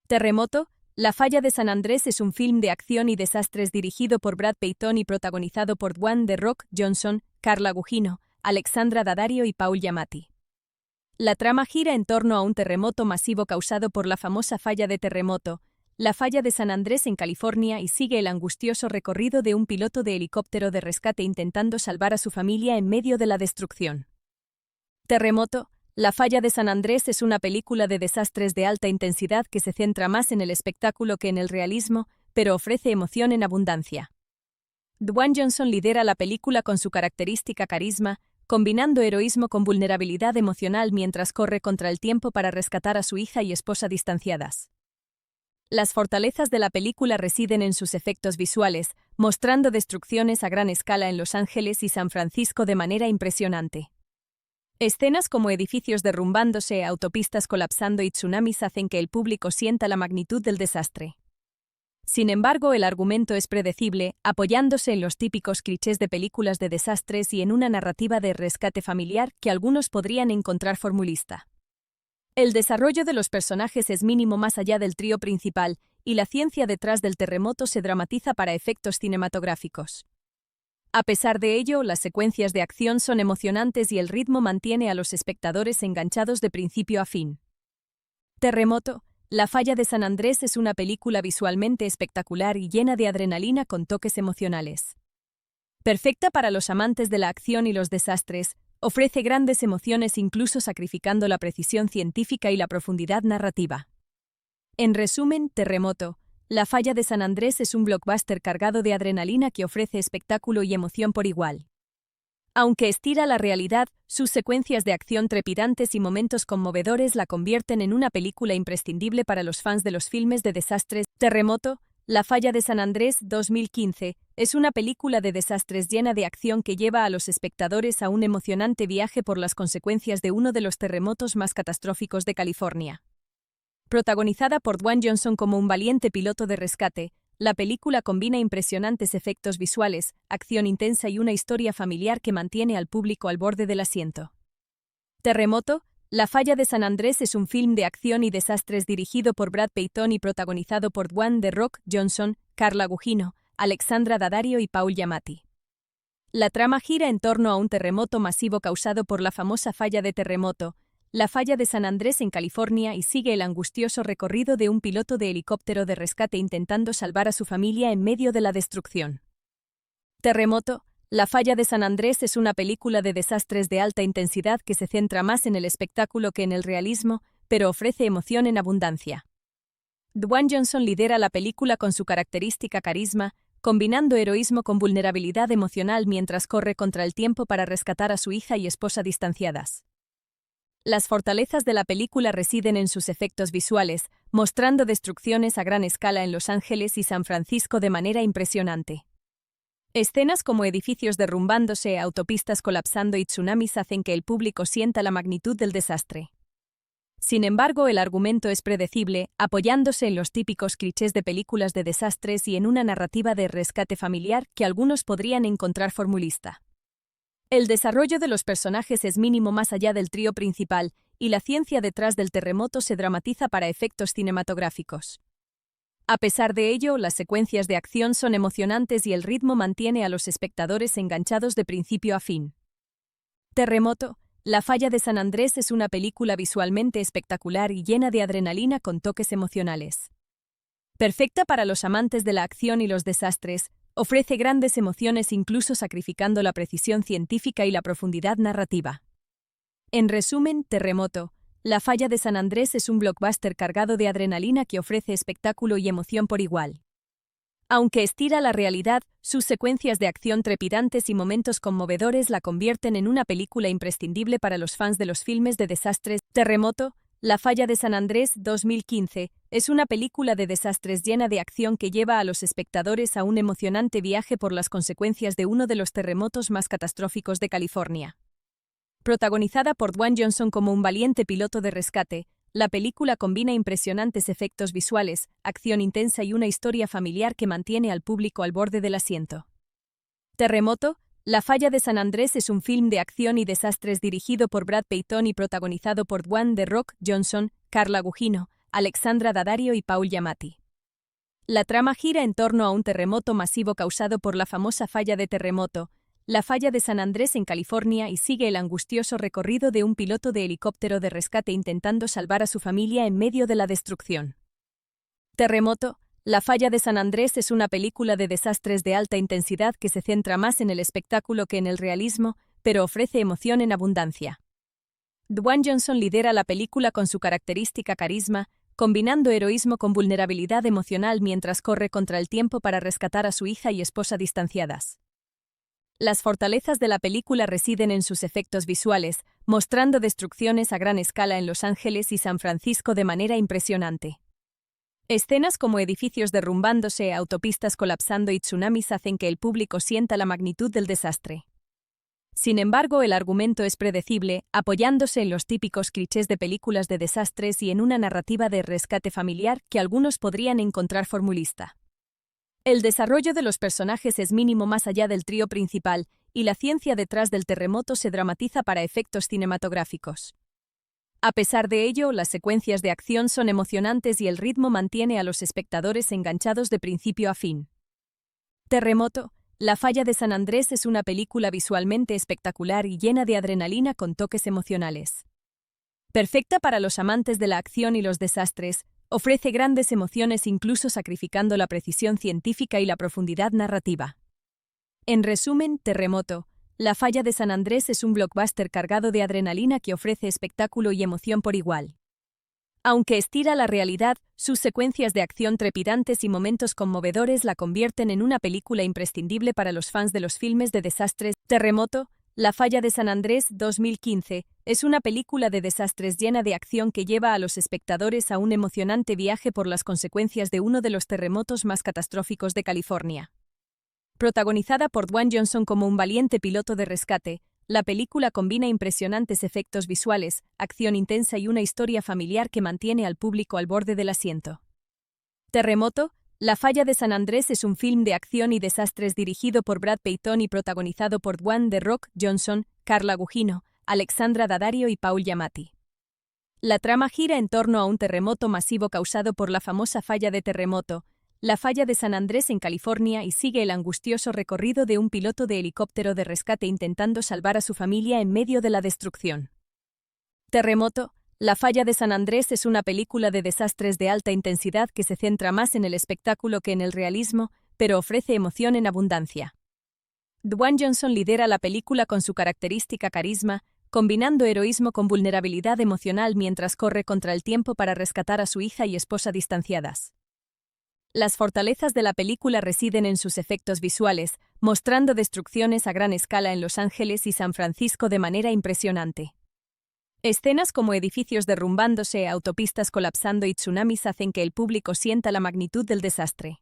Terremoto. La falla de San Andrés es un film de acción y desastres dirigido por Brad Peyton y protagonizado por Dwayne "The Rock" Johnson, Carla Gugino, Alexandra Daddario y Paul Giamatti. La trama gira en torno a un terremoto masivo causado por la famosa falla de Terremoto, la falla de San Andrés en California, y sigue el angustioso recorrido de un piloto de helicóptero de rescate intentando salvar a su familia en medio de la destrucción. Terremoto. La falla de San Andrés es una película de desastres de alta intensidad que se centra más en el espectáculo que en el realismo, pero ofrece emoción en abundancia. Dwayne Johnson lidera la película con su característica carisma, combinando heroísmo con vulnerabilidad emocional mientras corre contra el tiempo para rescatar a su hija y esposa distanciadas. Las fortalezas de la película residen en sus efectos visuales, mostrando destrucciones a gran escala en Los Ángeles y San Francisco de manera impresionante. Escenas como edificios derrumbándose, autopistas colapsando y tsunamis hacen que el público sienta la magnitud del desastre. Sin embargo, el argumento es predecible, apoyándose en los típicos clichés de películas de desastres y en una narrativa de rescate familiar que algunos podrían encontrar formulista. El desarrollo de los personajes es mínimo más allá del trío principal, y la ciencia detrás del terremoto se dramatiza para efectos cinematográficos. A pesar de ello, las secuencias de acción son emocionantes y el ritmo mantiene a los espectadores enganchados de principio a fin. Terremoto. La falla de San Andrés es una película visualmente espectacular y llena de adrenalina con toques emocionales. Perfecta para los amantes de la acción y los desastres, ofrece grandes emociones incluso sacrificando la precisión científica y la profundidad narrativa. En resumen, Terremoto. La falla de San Andrés es un blockbuster cargado de adrenalina que ofrece espectáculo y emoción por igual. Aunque estira la realidad, sus secuencias de acción trepidantes y momentos conmovedores la convierten en una película imprescindible para los fans de los filmes de desastres. Terremoto. La falla de San Andrés 2015 es una película de desastres llena de acción que lleva a los espectadores a un emocionante viaje por las consecuencias de uno de los terremotos más catastróficos de California. Protagonizada por Dwayne Johnson como un valiente piloto de rescate, la película combina impresionantes efectos visuales, acción intensa y una historia familiar que mantiene al público al borde del asiento. Terremoto. La falla de San Andrés es un film de acción y desastres dirigido por Brad Peyton y protagonizado por Dwayne "The Rock" Johnson, Carla Gugino, Alexandra Daddario y Paul Giamatti. La trama gira en torno a un terremoto masivo causado por la famosa falla de Terremoto, la falla de San Andrés en California, y sigue el angustioso recorrido de un piloto de helicóptero de rescate intentando salvar a su familia en medio de la destrucción. Terremoto. La falla de San Andrés es una película de desastres de alta intensidad que se centra más en el espectáculo que en el realismo, pero ofrece emoción en abundancia. Dwayne Johnson lidera la película con su característica carisma, combinando heroísmo con vulnerabilidad emocional mientras corre contra el tiempo para rescatar a su hija y esposa distanciadas. Las fortalezas de la película residen en sus efectos visuales, mostrando destrucciones a gran escala en Los Ángeles y San Francisco de manera impresionante. Escenas como edificios derrumbándose, autopistas colapsando y tsunamis hacen que el público sienta la magnitud del desastre. Sin embargo, el argumento es predecible, apoyándose en los típicos clichés de películas de desastres y en una narrativa de rescate familiar que algunos podrían encontrar formulista. El desarrollo de los personajes es mínimo más allá del trío principal, y la ciencia detrás del terremoto se dramatiza para efectos cinematográficos. A pesar de ello, las secuencias de acción son emocionantes y el ritmo mantiene a los espectadores enganchados de principio a fin. Terremoto. La falla de San Andrés es una película visualmente espectacular y llena de adrenalina con toques emocionales. Perfecta para los amantes de la acción y los desastres, ofrece grandes emociones incluso sacrificando la precisión científica y la profundidad narrativa. En resumen, Terremoto. La falla de San Andrés es un blockbuster cargado de adrenalina que ofrece espectáculo y emoción por igual. Aunque estira la realidad, sus secuencias de acción trepidantes y momentos conmovedores la convierten en una película imprescindible para los fans de los filmes de desastres. Terremoto. La falla de San Andrés 2015 es una película de desastres llena de acción que lleva a los espectadores a un emocionante viaje por las consecuencias de uno de los terremotos más catastróficos de California. Protagonizada por Dwayne Johnson como un valiente piloto de rescate, la película combina impresionantes efectos visuales, acción intensa y una historia familiar que mantiene al público al borde del asiento. Terremoto. La falla de San Andrés es un film de acción y desastres dirigido por Brad Peyton y protagonizado por Dwayne "The Rock" Johnson, Carla Gugino, Alexandra Daddario y Paul Giamatti. La trama gira en torno a un terremoto masivo causado por la famosa falla de Terremoto, la falla de San Andrés en California, y sigue el angustioso recorrido de un piloto de helicóptero de rescate intentando salvar a su familia en medio de la destrucción. Terremoto. La falla de San Andrés es una película de desastres de alta intensidad que se centra más en el espectáculo que en el realismo, pero ofrece emoción en abundancia. Dwayne Johnson lidera la película con su característica carisma, combinando heroísmo con vulnerabilidad emocional mientras corre contra el tiempo para rescatar a su hija y esposa distanciadas. Las fortalezas de la película residen en sus efectos visuales, mostrando destrucciones a gran escala en Los Ángeles y San Francisco de manera impresionante. Escenas como edificios derrumbándose, autopistas colapsando y tsunamis hacen que el público sienta la magnitud del desastre. Sin embargo, el argumento es predecible, apoyándose en los típicos clichés de películas de desastres y en una narrativa de rescate familiar que algunos podrían encontrar formulista. El desarrollo de los personajes es mínimo más allá del trío principal, y la ciencia detrás del terremoto se dramatiza para efectos cinematográficos. A pesar de ello, las secuencias de acción son emocionantes y el ritmo mantiene a los espectadores enganchados de principio a fin. Terremoto. La falla de San Andrés es una película visualmente espectacular y llena de adrenalina con toques emocionales. Perfecta para los amantes de la acción y los desastres, ofrece grandes emociones incluso sacrificando la precisión científica y la profundidad narrativa. En resumen, Terremoto. La falla de San Andrés es un blockbuster cargado de adrenalina que ofrece espectáculo y emoción por igual. Aunque estira la realidad, sus secuencias de acción trepidantes y momentos conmovedores la convierten en una película imprescindible para los fans de los filmes de desastres. Terremoto. La falla de San Andrés 2015 es una película de desastres llena de acción que lleva a los espectadores a un emocionante viaje por las consecuencias de uno de los terremotos más catastróficos de California. Protagonizada por Dwayne Johnson como un valiente piloto de rescate, la película combina impresionantes efectos visuales, acción intensa y una historia familiar que mantiene al público al borde del asiento. Terremoto. La falla de San Andrés es un film de acción y desastres dirigido por Brad Peyton y protagonizado por Dwayne "The Rock" Johnson, Carla Gugino, Alexandra Daddario y Paul Giamatti. La trama gira en torno a un terremoto masivo causado por la famosa falla de Terremoto, la falla de San Andrés en California, y sigue el angustioso recorrido de un piloto de helicóptero de rescate intentando salvar a su familia en medio de la destrucción. Terremoto. La falla de San Andrés es una película de desastres de alta intensidad que se centra más en el espectáculo que en el realismo, pero ofrece emoción en abundancia. Dwayne Johnson lidera la película con su característica carisma, combinando heroísmo con vulnerabilidad emocional mientras corre contra el tiempo para rescatar a su hija y esposa distanciadas. Las fortalezas de la película residen en sus efectos visuales, mostrando destrucciones a gran escala en Los Ángeles y San Francisco de manera impresionante. Escenas como edificios derrumbándose, autopistas colapsando y tsunamis hacen que el público sienta la magnitud del desastre.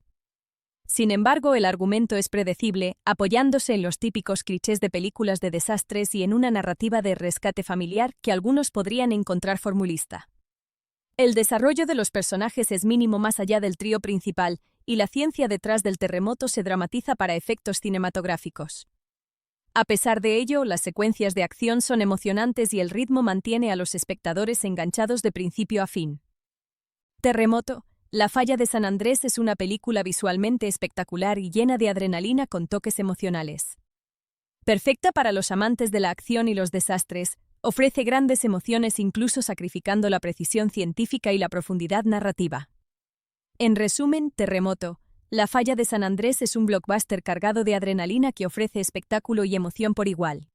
Sin embargo, el argumento es predecible, apoyándose en los típicos clichés de películas de desastres y en una narrativa de rescate familiar que algunos podrían encontrar formulista. El desarrollo de los personajes es mínimo más allá del trío principal, y la ciencia detrás del terremoto se dramatiza para efectos cinematográficos. A pesar de ello, las secuencias de acción son emocionantes y el ritmo mantiene a los espectadores enganchados de principio a fin. Terremoto. La falla de San Andrés es una película visualmente espectacular y llena de adrenalina con toques emocionales. Perfecta para los amantes de la acción y los desastres, ofrece grandes emociones incluso sacrificando la precisión científica y la profundidad narrativa. En resumen, Terremoto. La falla de San Andrés es un blockbuster cargado de adrenalina que ofrece espectáculo y emoción por igual.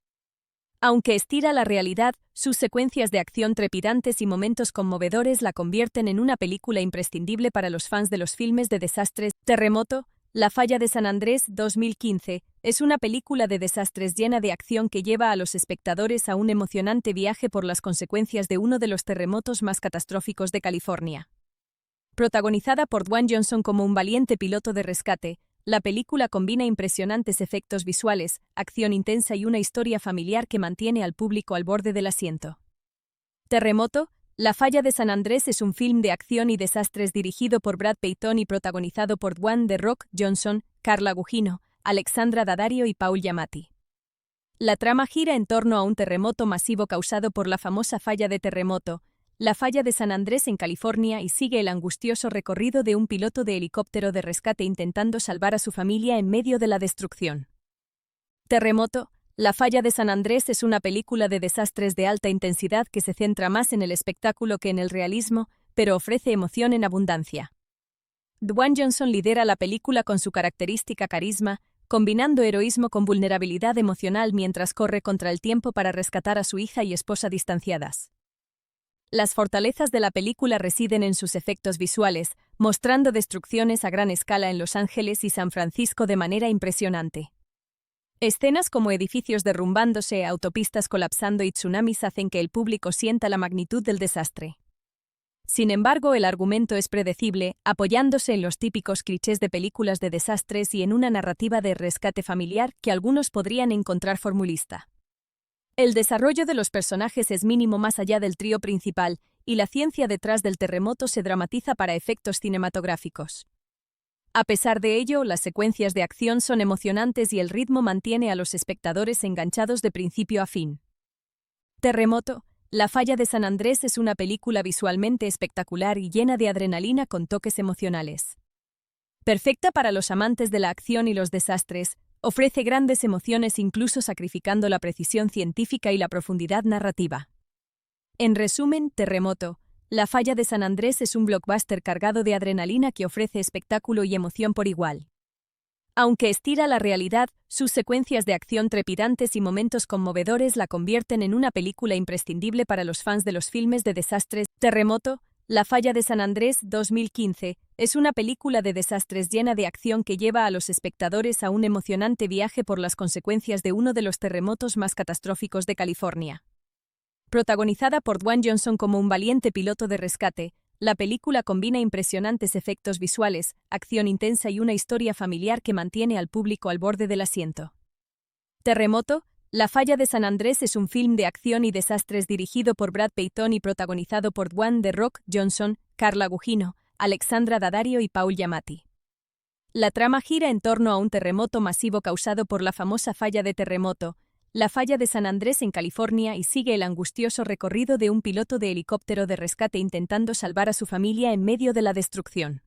Aunque estira la realidad, sus secuencias de acción trepidantes y momentos conmovedores la convierten en una película imprescindible para los fans de los filmes de desastres. Terremoto. La falla de San Andrés 2015 es una película de desastres llena de acción que lleva a los espectadores a un emocionante viaje por las consecuencias de uno de los terremotos más catastróficos de California. Protagonizada por Dwayne Johnson como un valiente piloto de rescate, la película combina impresionantes efectos visuales, acción intensa y una historia familiar que mantiene al público al borde del asiento. Terremoto. La falla de San Andrés es un film de acción y desastres dirigido por Brad Peyton y protagonizado por Dwayne "The Rock" Johnson, Carla Gugino, Alexandra Daddario y Paul Giamatti. La trama gira en torno a un terremoto masivo causado por la famosa falla de Terremoto, la falla de San Andrés en California, y sigue el angustioso recorrido de un piloto de helicóptero de rescate intentando salvar a su familia en medio de la destrucción. Terremoto. La falla de San Andrés es una película de desastres de alta intensidad que se centra más en el espectáculo que en el realismo, pero ofrece emoción en abundancia. Dwayne Johnson lidera la película con su característica carisma, combinando heroísmo con vulnerabilidad emocional mientras corre contra el tiempo para rescatar a su hija y esposa distanciadas. Las fortalezas de la película residen en sus efectos visuales, mostrando destrucciones a gran escala en Los Ángeles y San Francisco de manera impresionante. Escenas como edificios derrumbándose, autopistas colapsando y tsunamis hacen que el público sienta la magnitud del desastre. Sin embargo, el argumento es predecible, apoyándose en los típicos clichés de películas de desastres y en una narrativa de rescate familiar que algunos podrían encontrar formulista. El desarrollo de los personajes es mínimo más allá del trío principal, y la ciencia detrás del terremoto se dramatiza para efectos cinematográficos. A pesar de ello, las secuencias de acción son emocionantes y el ritmo mantiene a los espectadores enganchados de principio a fin. Terremoto. La falla de San Andrés es una película visualmente espectacular y llena de adrenalina con toques emocionales. Perfecta para los amantes de la acción y los desastres, ofrece grandes emociones incluso sacrificando la precisión científica y la profundidad narrativa. En resumen, Terremoto. La falla de San Andrés es un blockbuster cargado de adrenalina que ofrece espectáculo y emoción por igual. Aunque estira la realidad, sus secuencias de acción trepidantes y momentos conmovedores la convierten en una película imprescindible para los fans de los filmes de desastres. Terremoto. La falla de San Andrés 2015 es una película de desastres llena de acción que lleva a los espectadores a un emocionante viaje por las consecuencias de uno de los terremotos más catastróficos de California. Protagonizada por Dwayne Johnson como un valiente piloto de rescate, la película combina impresionantes efectos visuales, acción intensa y una historia familiar que mantiene al público al borde del asiento. Terremoto. La falla de San Andrés es un film de acción y desastres dirigido por Brad Peyton y protagonizado por Dwayne "The Rock" Johnson, Carla Gugino, Alexandra Daddario y Paul Giamatti. La trama gira en torno a un terremoto masivo causado por la famosa falla de Terremoto, la falla de San Andrés en California, y sigue el angustioso recorrido de un piloto de helicóptero de rescate intentando salvar a su familia en medio de la destrucción.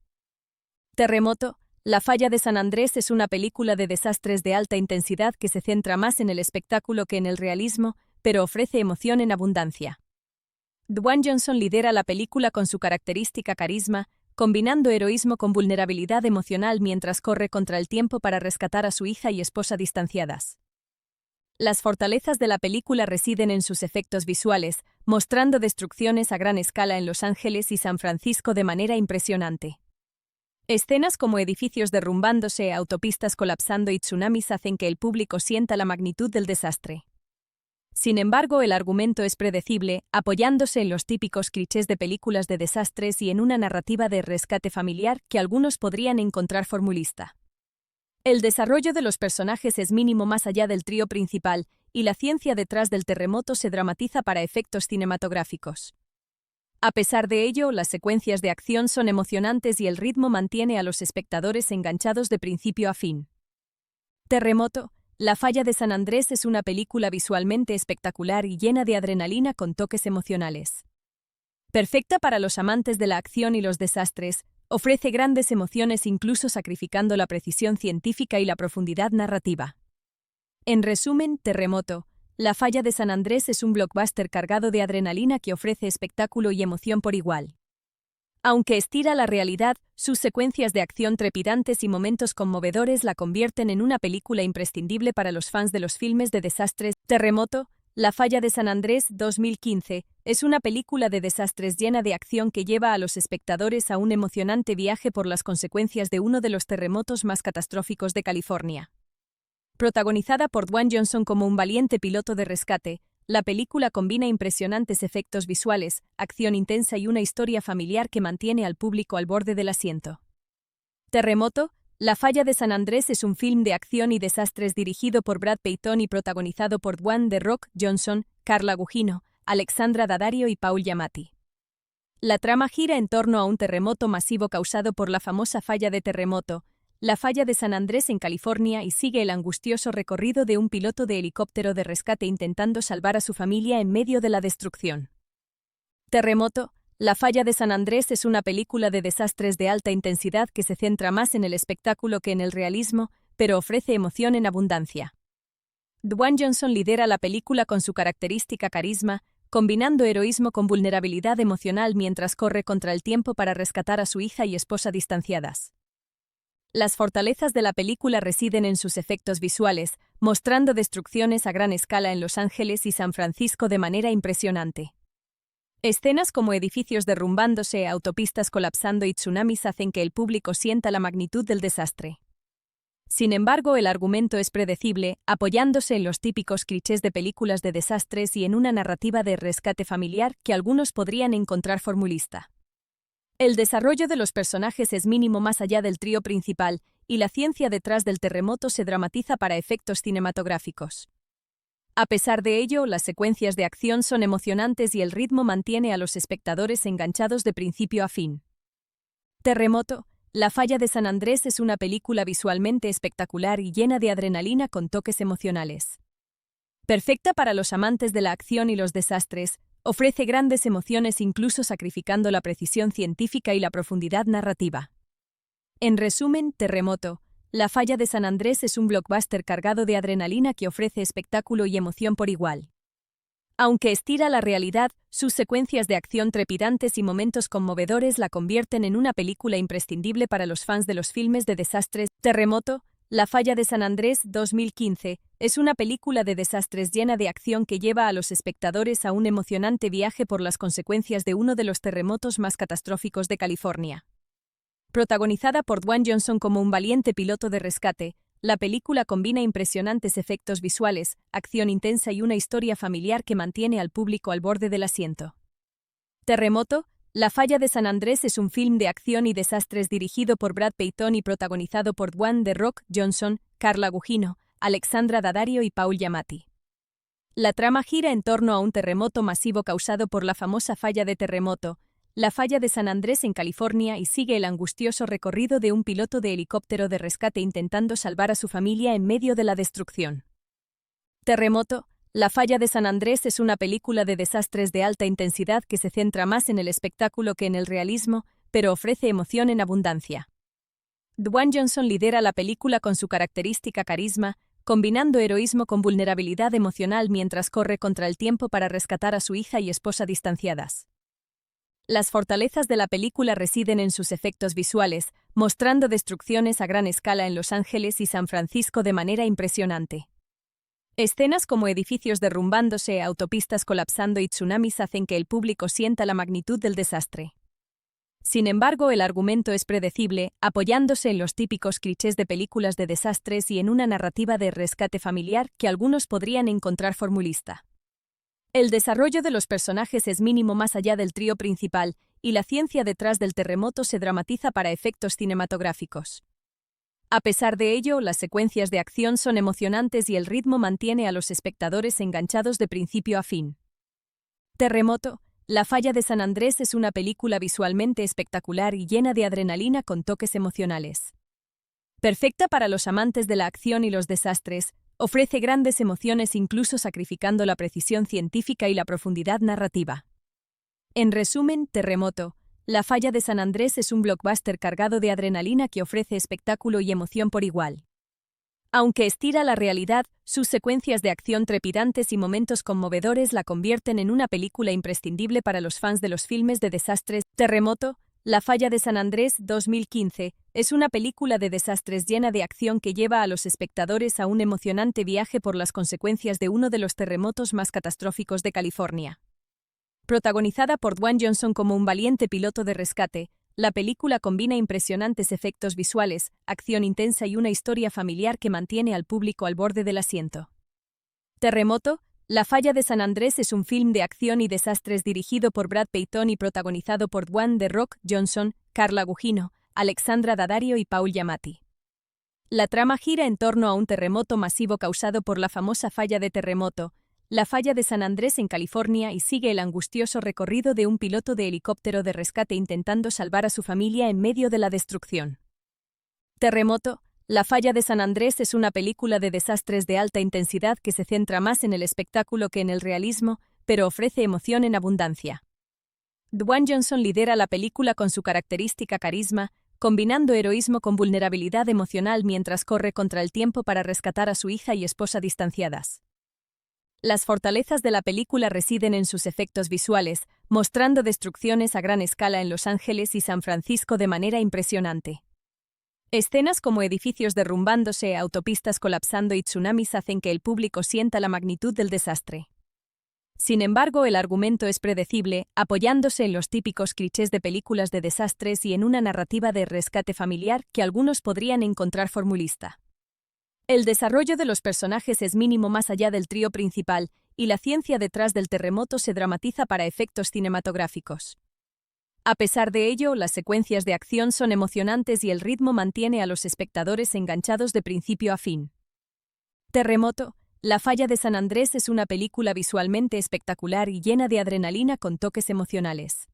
Terremoto. La falla de San Andrés es una película de desastres de alta intensidad que se centra más en el espectáculo que en el realismo, pero ofrece emoción en abundancia. Dwayne Johnson lidera la película con su característica carisma, combinando heroísmo con vulnerabilidad emocional mientras corre contra el tiempo para rescatar a su hija y esposa distanciadas. Las fortalezas de la película residen en sus efectos visuales, mostrando destrucciones a gran escala en Los Ángeles y San Francisco de manera impresionante. Escenas como edificios derrumbándose, autopistas colapsando y tsunamis hacen que el público sienta la magnitud del desastre. Sin embargo, el argumento es predecible, apoyándose en los típicos clichés de películas de desastres y en una narrativa de rescate familiar que algunos podrían encontrar formulista. El desarrollo de los personajes es mínimo más allá del trío principal, y la ciencia detrás del terremoto se dramatiza para efectos cinematográficos. A pesar de ello, las secuencias de acción son emocionantes y el ritmo mantiene a los espectadores enganchados de principio a fin. Terremoto. La falla de San Andrés es una película visualmente espectacular y llena de adrenalina con toques emocionales. Perfecta para los amantes de la acción y los desastres, ofrece grandes emociones incluso sacrificando la precisión científica y la profundidad narrativa. En resumen, Terremoto. La falla de San Andrés es un blockbuster cargado de adrenalina que ofrece espectáculo y emoción por igual. Aunque estira la realidad, sus secuencias de acción trepidantes y momentos conmovedores la convierten en una película imprescindible para los fans de los filmes de desastres. Terremoto. La falla de San Andrés 2015 es una película de desastres llena de acción que lleva a los espectadores a un emocionante viaje por las consecuencias de uno de los terremotos más catastróficos de California. Protagonizada por Dwayne Johnson como un valiente piloto de rescate, la película combina impresionantes efectos visuales, acción intensa y una historia familiar que mantiene al público al borde del asiento. Terremoto. La falla de San Andrés es un film de acción y desastres dirigido por Brad Peyton y protagonizado por Dwayne The Rock Johnson, Carla Gugino, Alexandra Daddario y Paul Giamatti. La trama gira en torno a un terremoto masivo causado por la famosa falla de Terremoto, la falla de San Andrés en California, y sigue el angustioso recorrido de un piloto de helicóptero de rescate intentando salvar a su familia en medio de la destrucción. Terremoto. La falla de San Andrés es una película de desastres de alta intensidad que se centra más en el espectáculo que en el realismo, pero ofrece emoción en abundancia. Dwayne Johnson lidera la película con su característica carisma, combinando heroísmo con vulnerabilidad emocional mientras corre contra el tiempo para rescatar a su hija y esposa distanciadas. Las fortalezas de la película residen en sus efectos visuales, mostrando destrucciones a gran escala en Los Ángeles y San Francisco de manera impresionante. Escenas como edificios derrumbándose, autopistas colapsando y tsunamis hacen que el público sienta la magnitud del desastre. Sin embargo, el argumento es predecible, apoyándose en los típicos clichés de películas de desastres y en una narrativa de rescate familiar que algunos podrían encontrar formulista. El desarrollo de los personajes es mínimo más allá del trío principal, y la ciencia detrás del terremoto se dramatiza para efectos cinematográficos. A pesar de ello, las secuencias de acción son emocionantes y el ritmo mantiene a los espectadores enganchados de principio a fin. Terremoto. La falla de San Andrés es una película visualmente espectacular y llena de adrenalina con toques emocionales. Perfecta para los amantes de la acción y los desastres, ofrece grandes emociones incluso sacrificando la precisión científica y la profundidad narrativa. En resumen, Terremoto. La falla de San Andrés es un blockbuster cargado de adrenalina que ofrece espectáculo y emoción por igual. Aunque estira la realidad, sus secuencias de acción trepidantes y momentos conmovedores la convierten en una película imprescindible para los fans de los filmes de desastres. Terremoto. La falla de San Andrés 2015 es una película de desastres llena de acción que lleva a los espectadores a un emocionante viaje por las consecuencias de uno de los terremotos más catastróficos de California. Protagonizada por Dwayne Johnson como un valiente piloto de rescate, la película combina impresionantes efectos visuales, acción intensa y una historia familiar que mantiene al público al borde del asiento. Terremoto. La falla de San Andrés es un film de acción y desastres dirigido por Brad Peyton y protagonizado por Dwayne The Rock Johnson, Carla Gugino, Alexandra Daddario y Paul Giamatti. La trama gira en torno a un terremoto masivo causado por la famosa falla de Terremoto, la falla de San Andrés en California, y sigue el angustioso recorrido de un piloto de helicóptero de rescate intentando salvar a su familia en medio de la destrucción. Terremoto. La falla de San Andrés es una película de desastres de alta intensidad que se centra más en el espectáculo que en el realismo, pero ofrece emoción en abundancia. Dwayne Johnson lidera la película con su característica carisma, combinando heroísmo con vulnerabilidad emocional mientras corre contra el tiempo para rescatar a su hija y esposa distanciadas. Las fortalezas de la película residen en sus efectos visuales, mostrando destrucciones a gran escala en Los Ángeles y San Francisco de manera impresionante. Escenas como edificios derrumbándose, autopistas colapsando y tsunamis hacen que el público sienta la magnitud del desastre. Sin embargo, el argumento es predecible, apoyándose en los típicos clichés de películas de desastres y en una narrativa de rescate familiar que algunos podrían encontrar formulista. El desarrollo de los personajes es mínimo más allá del trío principal, y la ciencia detrás del terremoto se dramatiza para efectos cinematográficos. A pesar de ello, las secuencias de acción son emocionantes y el ritmo mantiene a los espectadores enganchados de principio a fin. Terremoto. La falla de San Andrés es una película visualmente espectacular y llena de adrenalina con toques emocionales. Perfecta para los amantes de la acción y los desastres, ofrece grandes emociones incluso sacrificando la precisión científica y la profundidad narrativa. En resumen, Terremoto. La falla de San Andrés es un blockbuster cargado de adrenalina que ofrece espectáculo y emoción por igual. Aunque estira la realidad, sus secuencias de acción trepidantes y momentos conmovedores la convierten en una película imprescindible para los fans de los filmes de desastres. Terremoto. La falla de San Andrés 2015 es una película de desastres llena de acción que lleva a los espectadores a un emocionante viaje por las consecuencias de uno de los terremotos más catastróficos de California. Protagonizada por Dwayne Johnson como un valiente piloto de rescate, la película combina impresionantes efectos visuales, acción intensa y una historia familiar que mantiene al público al borde del asiento. Terremoto. La falla de San Andrés es un film de acción y desastres dirigido por Brad Peyton y protagonizado por Dwayne "The Rock" Johnson, Carla Gugino, Alexandra Daddario y Paul Giamatti. La trama gira en torno a un terremoto masivo causado por la famosa falla de Terremoto, la falla de San Andrés en California, y sigue el angustioso recorrido de un piloto de helicóptero de rescate intentando salvar a su familia en medio de la destrucción. Terremoto. La falla de San Andrés es una película de desastres de alta intensidad que se centra más en el espectáculo que en el realismo, pero ofrece emoción en abundancia. Dwayne Johnson lidera la película con su característica carisma, combinando heroísmo con vulnerabilidad emocional mientras corre contra el tiempo para rescatar a su hija y esposa distanciadas. Las fortalezas de la película residen en sus efectos visuales, mostrando destrucciones a gran escala en Los Ángeles y San Francisco de manera impresionante. Escenas como edificios derrumbándose, autopistas colapsando y tsunamis hacen que el público sienta la magnitud del desastre. Sin embargo, el argumento es predecible, apoyándose en los típicos clichés de películas de desastres y en una narrativa de rescate familiar que algunos podrían encontrar formulista. El desarrollo de los personajes es mínimo más allá del trío principal, y la ciencia detrás del terremoto se dramatiza para efectos cinematográficos. A pesar de ello, las secuencias de acción son emocionantes y el ritmo mantiene a los espectadores enganchados de principio a fin. Terremoto. La falla de San Andrés es una película visualmente espectacular y llena de adrenalina con toques emocionales.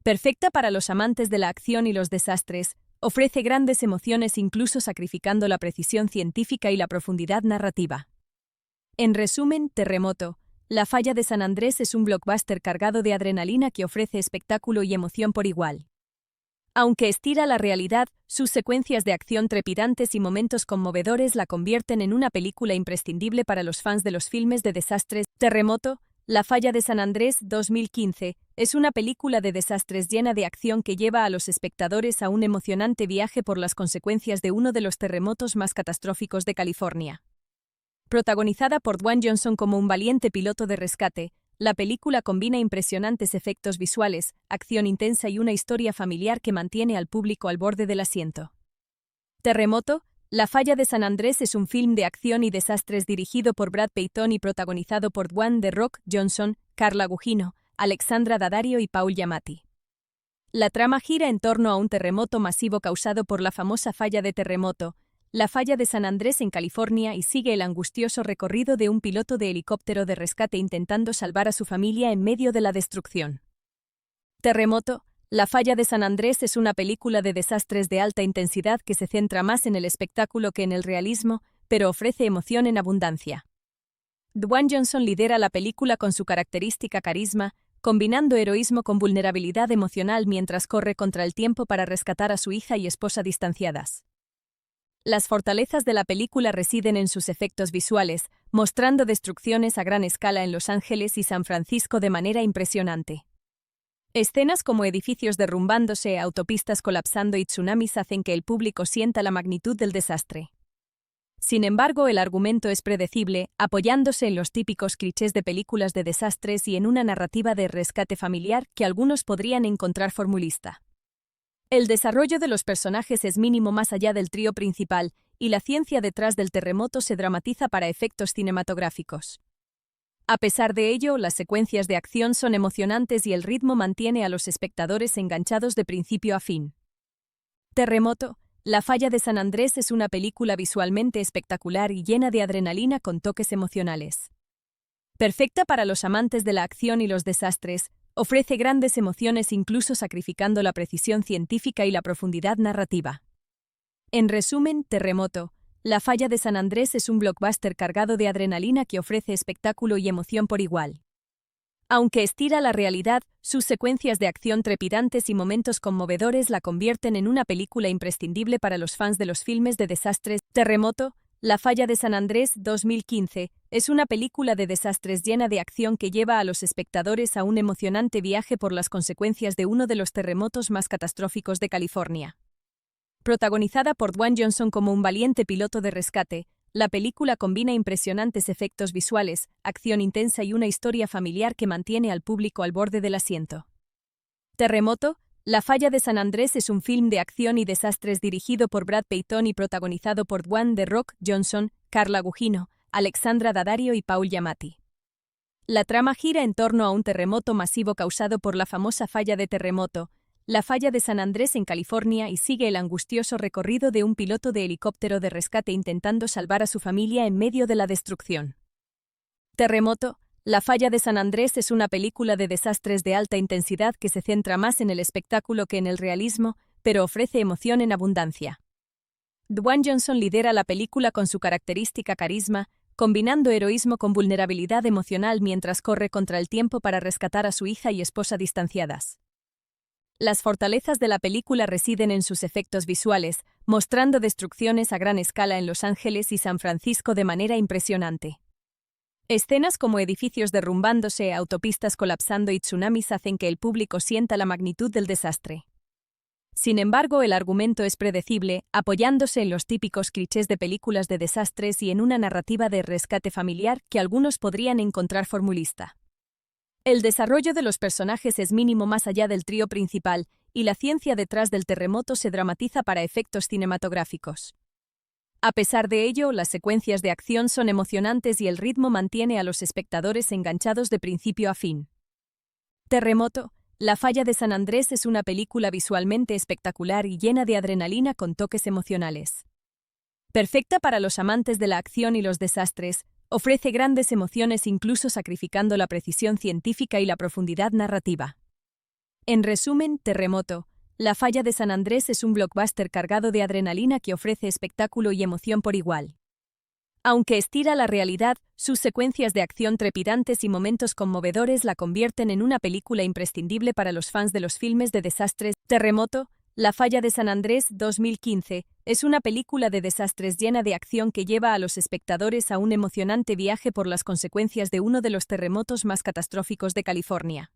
Perfecta para los amantes de la acción y los desastres, ofrece grandes emociones incluso sacrificando la precisión científica y la profundidad narrativa. En resumen, Terremoto. La falla de San Andrés es un blockbuster cargado de adrenalina que ofrece espectáculo y emoción por igual. Aunque estira la realidad, sus secuencias de acción trepidantes y momentos conmovedores la convierten en una película imprescindible para los fans de los filmes de desastres. Terremoto. La falla de San Andrés 2015 es una película de desastres llena de acción que lleva a los espectadores a un emocionante viaje por las consecuencias de uno de los terremotos más catastróficos de California. Protagonizada por Dwayne Johnson como un valiente piloto de rescate, la película combina impresionantes efectos visuales, acción intensa y una historia familiar que mantiene al público al borde del asiento. Terremoto. La falla de San Andrés es un film de acción y desastres dirigido por Brad Peyton y protagonizado por Dwayne "The Rock" Johnson, Carla Gugino, Alexandra Daddario y Paul Giamatti. La trama gira en torno a un terremoto masivo causado por la famosa falla de Terremoto, la falla de San Andrés en California, y sigue el angustioso recorrido de un piloto de helicóptero de rescate intentando salvar a su familia en medio de la destrucción. Terremoto. La falla de San Andrés es una película de desastres de alta intensidad que se centra más en el espectáculo que en el realismo, pero ofrece emoción en abundancia. Dwayne Johnson lidera la película con su característica carisma, combinando heroísmo con vulnerabilidad emocional mientras corre contra el tiempo para rescatar a su hija y esposa distanciadas. Las fortalezas de la película residen en sus efectos visuales, mostrando destrucciones a gran escala en Los Ángeles y San Francisco de manera impresionante. Escenas como edificios derrumbándose, autopistas colapsando y tsunamis hacen que el público sienta la magnitud del desastre. Sin embargo, el argumento es predecible, apoyándose en los típicos clichés de películas de desastres y en una narrativa de rescate familiar que algunos podrían encontrar formulista. El desarrollo de los personajes es mínimo más allá del trío principal, y la ciencia detrás del terremoto se dramatiza para efectos cinematográficos. A pesar de ello, las secuencias de acción son emocionantes y el ritmo mantiene a los espectadores enganchados de principio a fin. Terremoto. La falla de San Andrés es una película visualmente espectacular y llena de adrenalina con toques emocionales. Perfecta para los amantes de la acción y los desastres, ofrece grandes emociones incluso sacrificando la precisión científica y la profundidad narrativa. En resumen, Terremoto. La falla de San Andrés es un blockbuster cargado de adrenalina que ofrece espectáculo y emoción por igual. Aunque estira la realidad, sus secuencias de acción trepidantes y momentos conmovedores la convierten en una película imprescindible para los fans de los filmes de desastres. Terremoto. La falla de San Andrés 2015 es una película de desastres llena de acción que lleva a los espectadores a un emocionante viaje por las consecuencias de uno de los terremotos más catastróficos de California. Protagonizada por Dwayne Johnson como un valiente piloto de rescate, la película combina impresionantes efectos visuales, acción intensa y una historia familiar que mantiene al público al borde del asiento. Terremoto. La falla de San Andrés es un film de acción y desastres dirigido por Brad Peyton y protagonizado por Dwayne "The Rock" Johnson, Carla Gugino, Alexandra Daddario y Paul Giamatti. La trama gira en torno a un terremoto masivo causado por la famosa falla de Terremoto, la falla de San Andrés en California, y sigue el angustioso recorrido de un piloto de helicóptero de rescate intentando salvar a su familia en medio de la destrucción. Terremoto. La falla de San Andrés es una película de desastres de alta intensidad que se centra más en el espectáculo que en el realismo, pero ofrece emoción en abundancia. Dwayne Johnson lidera la película con su característica carisma, combinando heroísmo con vulnerabilidad emocional mientras corre contra el tiempo para rescatar a su hija y esposa distanciadas. Las fortalezas de la película residen en sus efectos visuales, mostrando destrucciones a gran escala en Los Ángeles y San Francisco de manera impresionante. Escenas como edificios derrumbándose, autopistas colapsando y tsunamis hacen que el público sienta la magnitud del desastre. Sin embargo, el argumento es predecible, apoyándose en los típicos clichés de películas de desastres y en una narrativa de rescate familiar que algunos podrían encontrar formulista. El desarrollo de los personajes es mínimo más allá del trío principal, y la ciencia detrás del terremoto se dramatiza para efectos cinematográficos. A pesar de ello, las secuencias de acción son emocionantes y el ritmo mantiene a los espectadores enganchados de principio a fin. Terremoto. La falla de San Andrés es una película visualmente espectacular y llena de adrenalina con toques emocionales. Perfecta para los amantes de la acción y los desastres, ofrece grandes emociones incluso sacrificando la precisión científica y la profundidad narrativa. En resumen, Terremoto. La falla de San Andrés es un blockbuster cargado de adrenalina que ofrece espectáculo y emoción por igual. Aunque estira la realidad, sus secuencias de acción trepidantes y momentos conmovedores la convierten en una película imprescindible para los fans de los filmes de desastres. Terremoto. La falla de San Andrés 2015 es una película de desastres llena de acción que lleva a los espectadores a un emocionante viaje por las consecuencias de uno de los terremotos más catastróficos de California.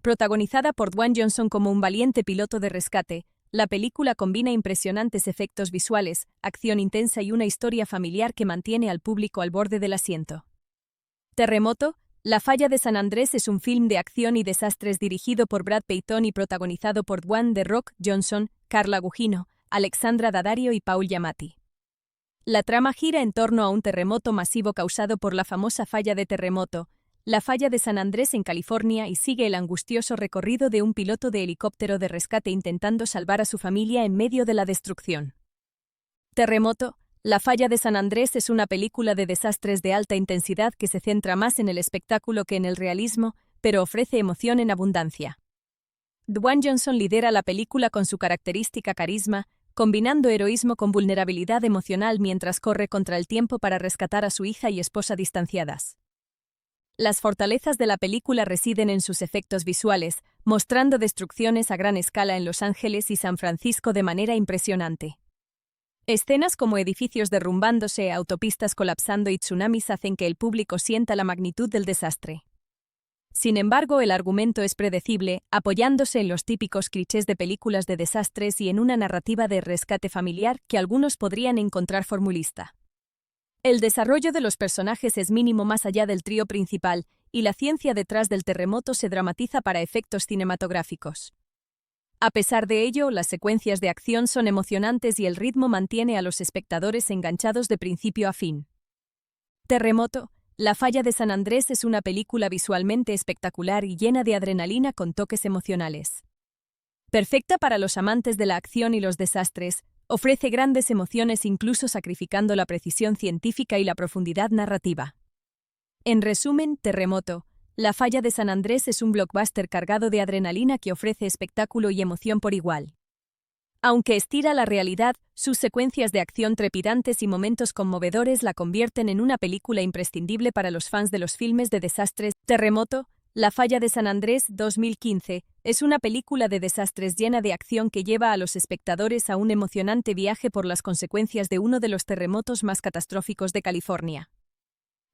Protagonizada por Dwayne Johnson como un valiente piloto de rescate, la película combina impresionantes efectos visuales, acción intensa y una historia familiar que mantiene al público al borde del asiento. Terremoto. La falla de San Andrés es un film de acción y desastres dirigido por Brad Peyton y protagonizado por Dwayne "The Rock" Johnson, Carla Gugino, Alexandra Daddario y Paul Giamatti. La trama gira en torno a un terremoto masivo causado por la famosa falla de Terremoto, la falla de San Andrés en California, y sigue el angustioso recorrido de un piloto de helicóptero de rescate intentando salvar a su familia en medio de la destrucción. Terremoto. La falla de San Andrés es una película de desastres de alta intensidad que se centra más en el espectáculo que en el realismo, pero ofrece emoción en abundancia. Dwayne Johnson lidera la película con su característica carisma, combinando heroísmo con vulnerabilidad emocional mientras corre contra el tiempo para rescatar a su hija y esposa distanciadas. Las fortalezas de la película residen en sus efectos visuales, mostrando destrucciones a gran escala en Los Ángeles y San Francisco de manera impresionante. Escenas como edificios derrumbándose, autopistas colapsando y tsunamis hacen que el público sienta la magnitud del desastre. Sin embargo, el argumento es predecible, apoyándose en los típicos clichés de películas de desastres y en una narrativa de rescate familiar que algunos podrían encontrar formulista. El desarrollo de los personajes es mínimo más allá del trío principal, y la ciencia detrás del terremoto se dramatiza para efectos cinematográficos. A pesar de ello, las secuencias de acción son emocionantes y el ritmo mantiene a los espectadores enganchados de principio a fin. Terremoto. La falla de San Andrés es una película visualmente espectacular y llena de adrenalina con toques emocionales. Perfecta para los amantes de la acción y los desastres, ofrece grandes emociones incluso sacrificando la precisión científica y la profundidad narrativa. En resumen, Terremoto. La falla de San Andrés es un blockbuster cargado de adrenalina que ofrece espectáculo y emoción por igual. Aunque estira la realidad, sus secuencias de acción trepidantes y momentos conmovedores la convierten en una película imprescindible para los fans de los filmes de desastres. Terremoto. La falla de San Andrés 2015 es una película de desastres llena de acción que lleva a los espectadores a un emocionante viaje por las consecuencias de uno de los terremotos más catastróficos de California.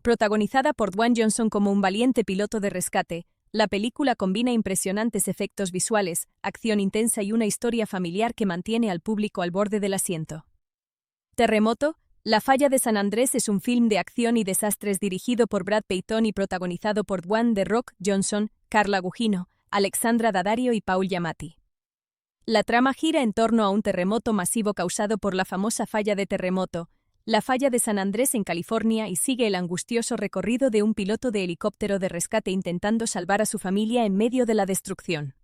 Protagonizada por Dwayne Johnson como un valiente piloto de rescate, la película combina impresionantes efectos visuales, acción intensa y una historia familiar que mantiene al público al borde del asiento. Terremoto. La falla de San Andrés es un film de acción y desastres dirigido por Brad Peyton y protagonizado por Dwayne "The Rock" Johnson, Carla Gugino, Alexandra Daddario y Paul Giamatti. La trama gira en torno a un terremoto masivo causado por la famosa falla de Terremoto, la falla de San Andrés en California, y sigue el angustioso recorrido de un piloto de helicóptero de rescate intentando salvar a su familia en medio de la destrucción.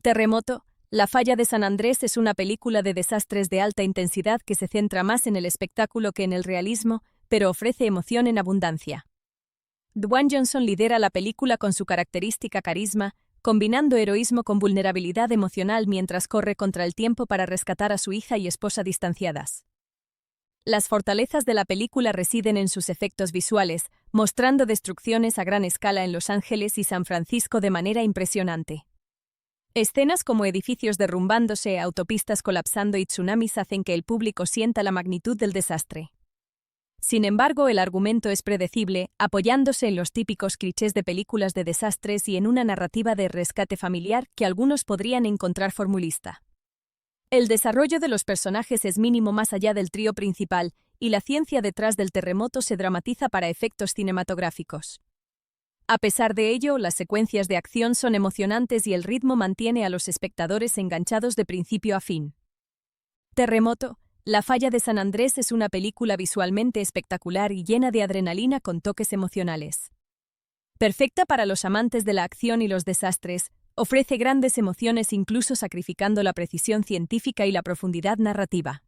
Terremoto. La falla de San Andrés es una película de desastres de alta intensidad que se centra más en el espectáculo que en el realismo, pero ofrece emoción en abundancia. Dwayne Johnson lidera la película con su característica carisma, combinando heroísmo con vulnerabilidad emocional mientras corre contra el tiempo para rescatar a su hija y esposa distanciadas. Las fortalezas de la película residen en sus efectos visuales, mostrando destrucciones a gran escala en Los Ángeles y San Francisco de manera impresionante. Escenas como edificios derrumbándose, autopistas colapsando y tsunamis hacen que el público sienta la magnitud del desastre. Sin embargo, el argumento es predecible, apoyándose en los típicos clichés de películas de desastres y en una narrativa de rescate familiar que algunos podrían encontrar formulista. El desarrollo de los personajes es mínimo más allá del trío principal, y la ciencia detrás del terremoto se dramatiza para efectos cinematográficos. A pesar de ello, las secuencias de acción son emocionantes y el ritmo mantiene a los espectadores enganchados de principio a fin. Terremoto. La falla de San Andrés es una película visualmente espectacular y llena de adrenalina con toques emocionales. Perfecta para los amantes de la acción y los desastres, ofrece grandes emociones incluso sacrificando la precisión científica y la profundidad narrativa.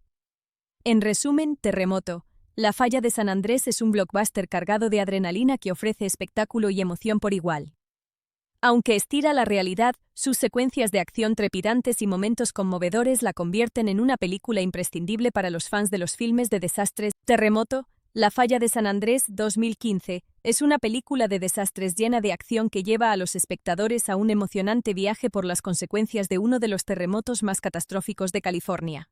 En resumen, Terremoto. La falla de San Andrés es un blockbuster cargado de adrenalina que ofrece espectáculo y emoción por igual. Aunque estira la realidad, sus secuencias de acción trepidantes y momentos conmovedores la convierten en una película imprescindible para los fans de los filmes de desastres. Terremoto. La falla de San Andrés 2015 es una película de desastres llena de acción que lleva a los espectadores a un emocionante viaje por las consecuencias de uno de los terremotos más catastróficos de California.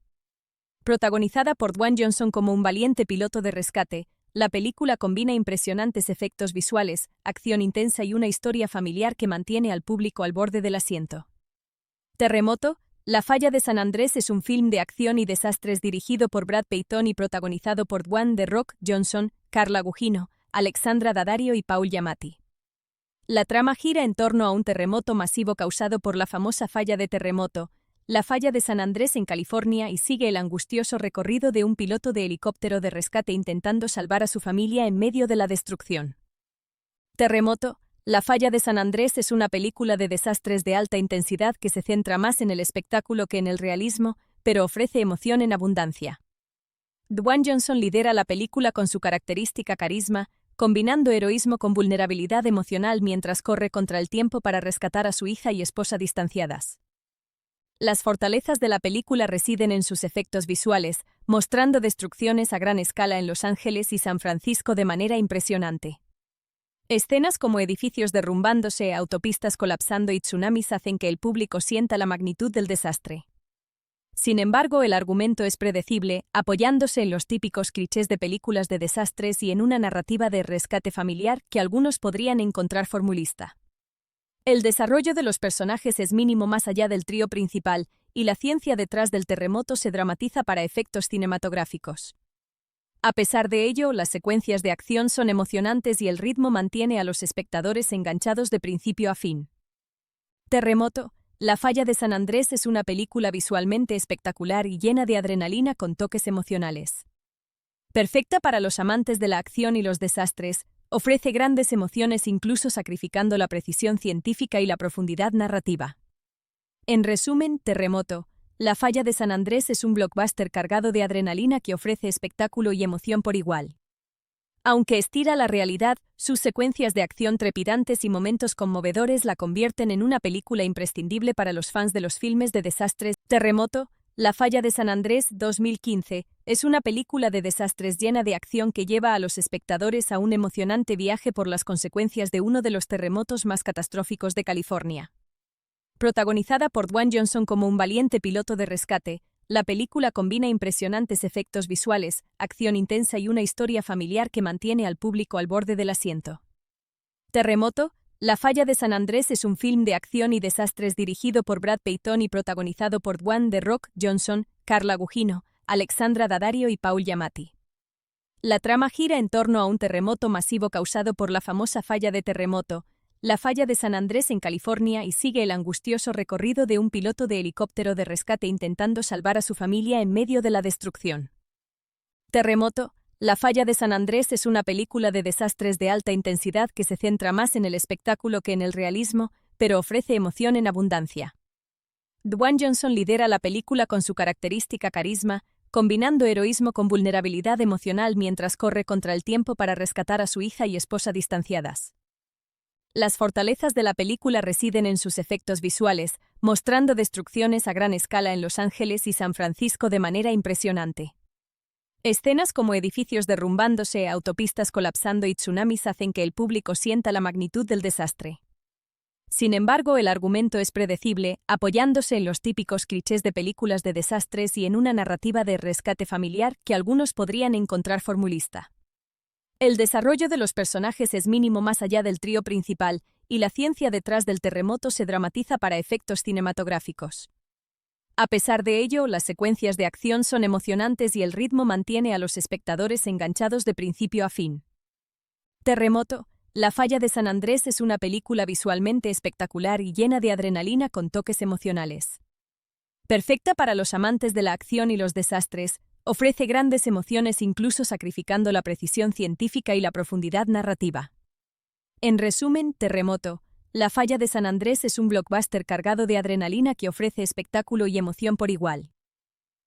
Protagonizada por Dwayne Johnson como un valiente piloto de rescate, la película combina impresionantes efectos visuales, acción intensa y una historia familiar que mantiene al público al borde del asiento. Terremoto. La falla de San Andrés es un film de acción y desastres dirigido por Brad Peyton y protagonizado por Dwayne "The Rock" Johnson, Carla Gugino, Alexandra Daddario y Paul Giamatti. La trama gira en torno a un terremoto masivo causado por la famosa falla de Terremoto, la falla de San Andrés en California, y sigue el angustioso recorrido de un piloto de helicóptero de rescate intentando salvar a su familia en medio de la destrucción. Terremoto. La falla de San Andrés es una película de desastres de alta intensidad que se centra más en el espectáculo que en el realismo, pero ofrece emoción en abundancia. Dwayne Johnson lidera la película con su característica carisma, combinando heroísmo con vulnerabilidad emocional mientras corre contra el tiempo para rescatar a su hija y esposa distanciadas. Las fortalezas de la película residen en sus efectos visuales, mostrando destrucciones a gran escala en Los Ángeles y San Francisco de manera impresionante. Escenas como edificios derrumbándose, autopistas colapsando y tsunamis hacen que el público sienta la magnitud del desastre. Sin embargo, el argumento es predecible, apoyándose en los típicos clichés de películas de desastres y en una narrativa de rescate familiar que algunos podrían encontrar formulista. El desarrollo de los personajes es mínimo más allá del trío principal, y la ciencia detrás del terremoto se dramatiza para efectos cinematográficos. A pesar de ello, las secuencias de acción son emocionantes y el ritmo mantiene a los espectadores enganchados de principio a fin. Terremoto. La falla de San Andrés es una película visualmente espectacular y llena de adrenalina con toques emocionales. Perfecta para los amantes de la acción y los desastres, ofrece grandes emociones incluso sacrificando la precisión científica y la profundidad narrativa. En resumen, Terremoto. La falla de San Andrés es un blockbuster cargado de adrenalina que ofrece espectáculo y emoción por igual. Aunque estira la realidad, sus secuencias de acción trepidantes y momentos conmovedores la convierten en una película imprescindible para los fans de los filmes de desastres. Terremoto. La falla de San Andrés 2015 es una película de desastres llena de acción que lleva a los espectadores a un emocionante viaje por las consecuencias de uno de los terremotos más catastróficos de California. Protagonizada por Dwayne Johnson como un valiente piloto de rescate, la película combina impresionantes efectos visuales, acción intensa y una historia familiar que mantiene al público al borde del asiento. Terremoto. La falla de San Andrés es un film de acción y desastres dirigido por Brad Peyton y protagonizado por Dwayne "The Rock" Johnson, Carla Gugino, Alexandra Daddario y Paul Giamatti. La trama gira en torno a un terremoto masivo causado por la famosa falla de Terremoto, la falla de San Andrés en California, y sigue el angustioso recorrido de un piloto de helicóptero de rescate intentando salvar a su familia en medio de la destrucción. Terremoto. La falla de San Andrés es una película de desastres de alta intensidad que se centra más en el espectáculo que en el realismo, pero ofrece emoción en abundancia. Dwayne Johnson lidera la película con su característica carisma, combinando heroísmo con vulnerabilidad emocional mientras corre contra el tiempo para rescatar a su hija y esposa distanciadas. Las fortalezas de la película residen en sus efectos visuales, mostrando destrucciones a gran escala en Los Ángeles y San Francisco de manera impresionante. Escenas como edificios derrumbándose, autopistas colapsando y tsunamis hacen que el público sienta la magnitud del desastre. Sin embargo, el argumento es predecible, apoyándose en los típicos clichés de películas de desastres y en una narrativa de rescate familiar que algunos podrían encontrar formulista. El desarrollo de los personajes es mínimo más allá del trío principal, y la ciencia detrás del terremoto se dramatiza para efectos cinematográficos. A pesar de ello, las secuencias de acción son emocionantes y el ritmo mantiene a los espectadores enganchados de principio a fin. Terremoto. La falla de San Andrés es una película visualmente espectacular y llena de adrenalina con toques emocionales. Perfecta para los amantes de la acción y los desastres, ofrece grandes emociones incluso sacrificando la precisión científica y la profundidad narrativa. En resumen, Terremoto. La falla de San Andrés es un blockbuster cargado de adrenalina que ofrece espectáculo y emoción por igual.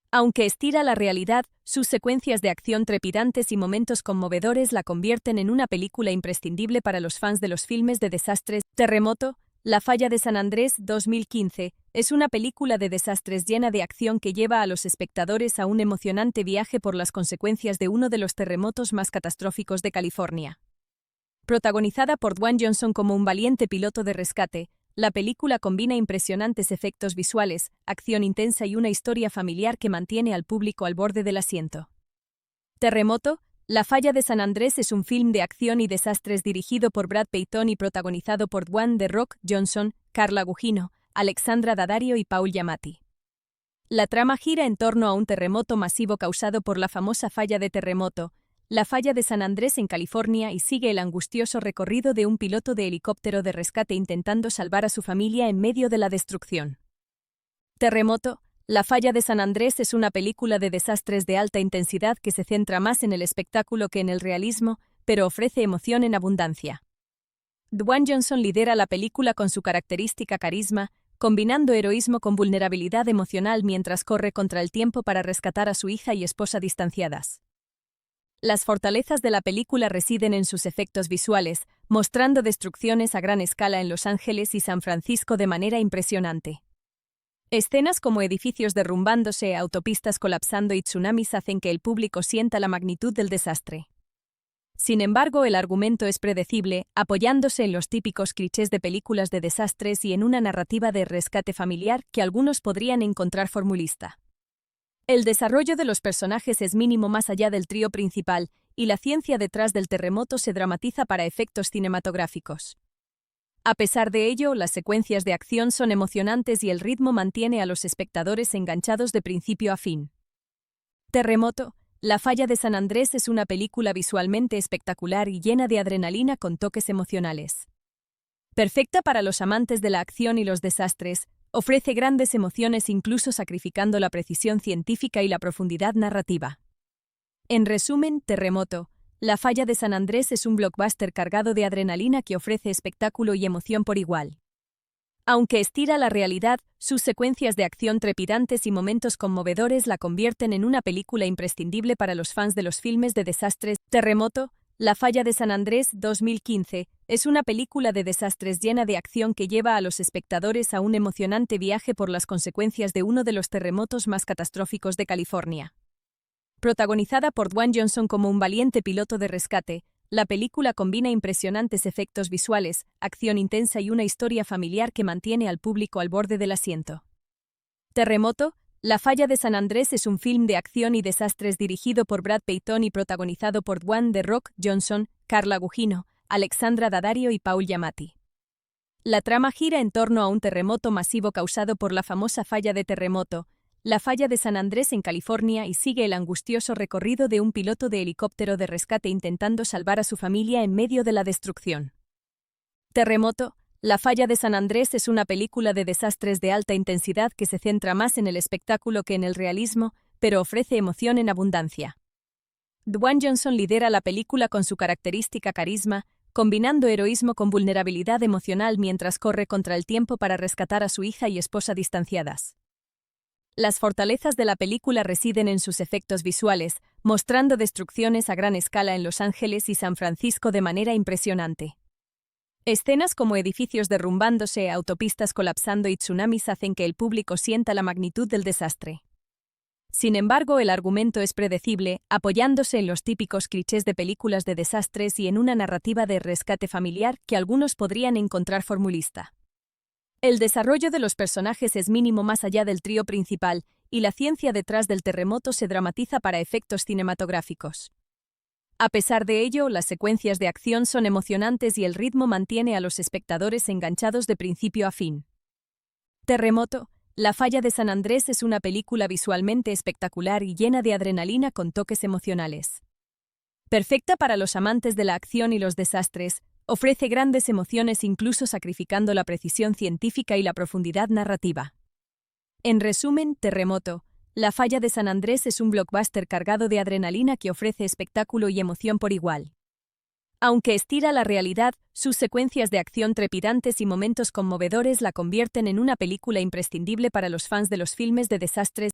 Aunque estira la realidad, sus secuencias de acción trepidantes y momentos conmovedores la convierten en una película imprescindible para los fans de los filmes de desastres. Terremoto. La falla de San Andrés 2015 es una película de desastres llena de acción que lleva a los espectadores a un emocionante viaje por las consecuencias de uno de los terremotos más catastróficos de California. Protagonizada por Dwayne Johnson como un valiente piloto de rescate, la película combina impresionantes efectos visuales, acción intensa y una historia familiar que mantiene al público al borde del asiento. Terremoto. La falla de San Andrés es un film de acción y desastres dirigido por Brad Peyton y protagonizado por Dwayne "The Rock" Johnson, Carla Gugino, Alexandra Daddario y Paul Giamatti. La trama gira en torno a un terremoto masivo causado por la famosa falla de Terremoto, la falla de San Andrés en California, y sigue el angustioso recorrido de un piloto de helicóptero de rescate intentando salvar a su familia en medio de la destrucción. Terremoto. La falla de San Andrés es una película de desastres de alta intensidad que se centra más en el espectáculo que en el realismo, pero ofrece emoción en abundancia. Dwayne Johnson lidera la película con su característica carisma, combinando heroísmo con vulnerabilidad emocional mientras corre contra el tiempo para rescatar a su hija y esposa distanciadas. Las fortalezas de la película residen en sus efectos visuales, mostrando destrucciones a gran escala en Los Ángeles y San Francisco de manera impresionante. Escenas como edificios derrumbándose, autopistas colapsando y tsunamis hacen que el público sienta la magnitud del desastre. Sin embargo, el argumento es predecible, apoyándose en los típicos clichés de películas de desastres y en una narrativa de rescate familiar que algunos podrían encontrar formulista. El desarrollo de los personajes es mínimo más allá del trío principal, y la ciencia detrás del terremoto se dramatiza para efectos cinematográficos. A pesar de ello, las secuencias de acción son emocionantes y el ritmo mantiene a los espectadores enganchados de principio a fin. Terremoto. La falla de San Andrés es una película visualmente espectacular y llena de adrenalina con toques emocionales. Perfecta para los amantes de la acción y los desastres, Ofrece grandes emociones incluso sacrificando la precisión científica y la profundidad narrativa. En resumen, Terremoto. La falla de San Andrés es un blockbuster cargado de adrenalina que ofrece espectáculo y emoción por igual. Aunque estira la realidad, sus secuencias de acción trepidantes y momentos conmovedores la convierten en una película imprescindible para los fans de los filmes de desastres. Terremoto, La falla de San Andrés 2015, es una película de desastres llena de acción que lleva a los espectadores a un emocionante viaje por las consecuencias de uno de los terremotos más catastróficos de California. Protagonizada por Dwayne Johnson como un valiente piloto de rescate, la película combina impresionantes efectos visuales, acción intensa y una historia familiar que mantiene al público al borde del asiento. Terremoto, La falla de San Andrés es un film de acción y desastres dirigido por Brad Peyton y protagonizado por Dwayne "The Rock" Johnson, Carla Gugino, Alexandra Daddario y Paul Giamatti. La trama gira en torno a un terremoto masivo causado por la famosa falla de Terremoto, la falla de San Andrés en California, y sigue el angustioso recorrido de un piloto de helicóptero de rescate intentando salvar a su familia en medio de la destrucción. Terremoto, La falla de San Andrés es una película de desastres de alta intensidad que se centra más en el espectáculo que en el realismo, pero ofrece emoción en abundancia. Dwayne Johnson lidera la película con su característica carisma, combinando heroísmo con vulnerabilidad emocional mientras corre contra el tiempo para rescatar a su hija y esposa distanciadas. Las fortalezas de la película residen en sus efectos visuales, mostrando destrucciones a gran escala en Los Ángeles y San Francisco de manera impresionante. Escenas como edificios derrumbándose, autopistas colapsando y tsunamis hacen que el público sienta la magnitud del desastre. Sin embargo, el argumento es predecible, apoyándose en los típicos clichés de películas de desastres y en una narrativa de rescate familiar que algunos podrían encontrar formulista. El desarrollo de los personajes es mínimo más allá del trío principal, y la ciencia detrás del terremoto se dramatiza para efectos cinematográficos. A pesar de ello, las secuencias de acción son emocionantes y el ritmo mantiene a los espectadores enganchados de principio a fin. Terremoto, La falla de San Andrés es una película visualmente espectacular y llena de adrenalina con toques emocionales. Perfecta para los amantes de la acción y los desastres, ofrece grandes emociones incluso sacrificando la precisión científica y la profundidad narrativa. En resumen, Terremoto, La falla de San Andrés es un blockbuster cargado de adrenalina que ofrece espectáculo y emoción por igual. Aunque estira la realidad, sus secuencias de acción trepidantes y momentos conmovedores la convierten en una película imprescindible para los fans de los filmes de desastres.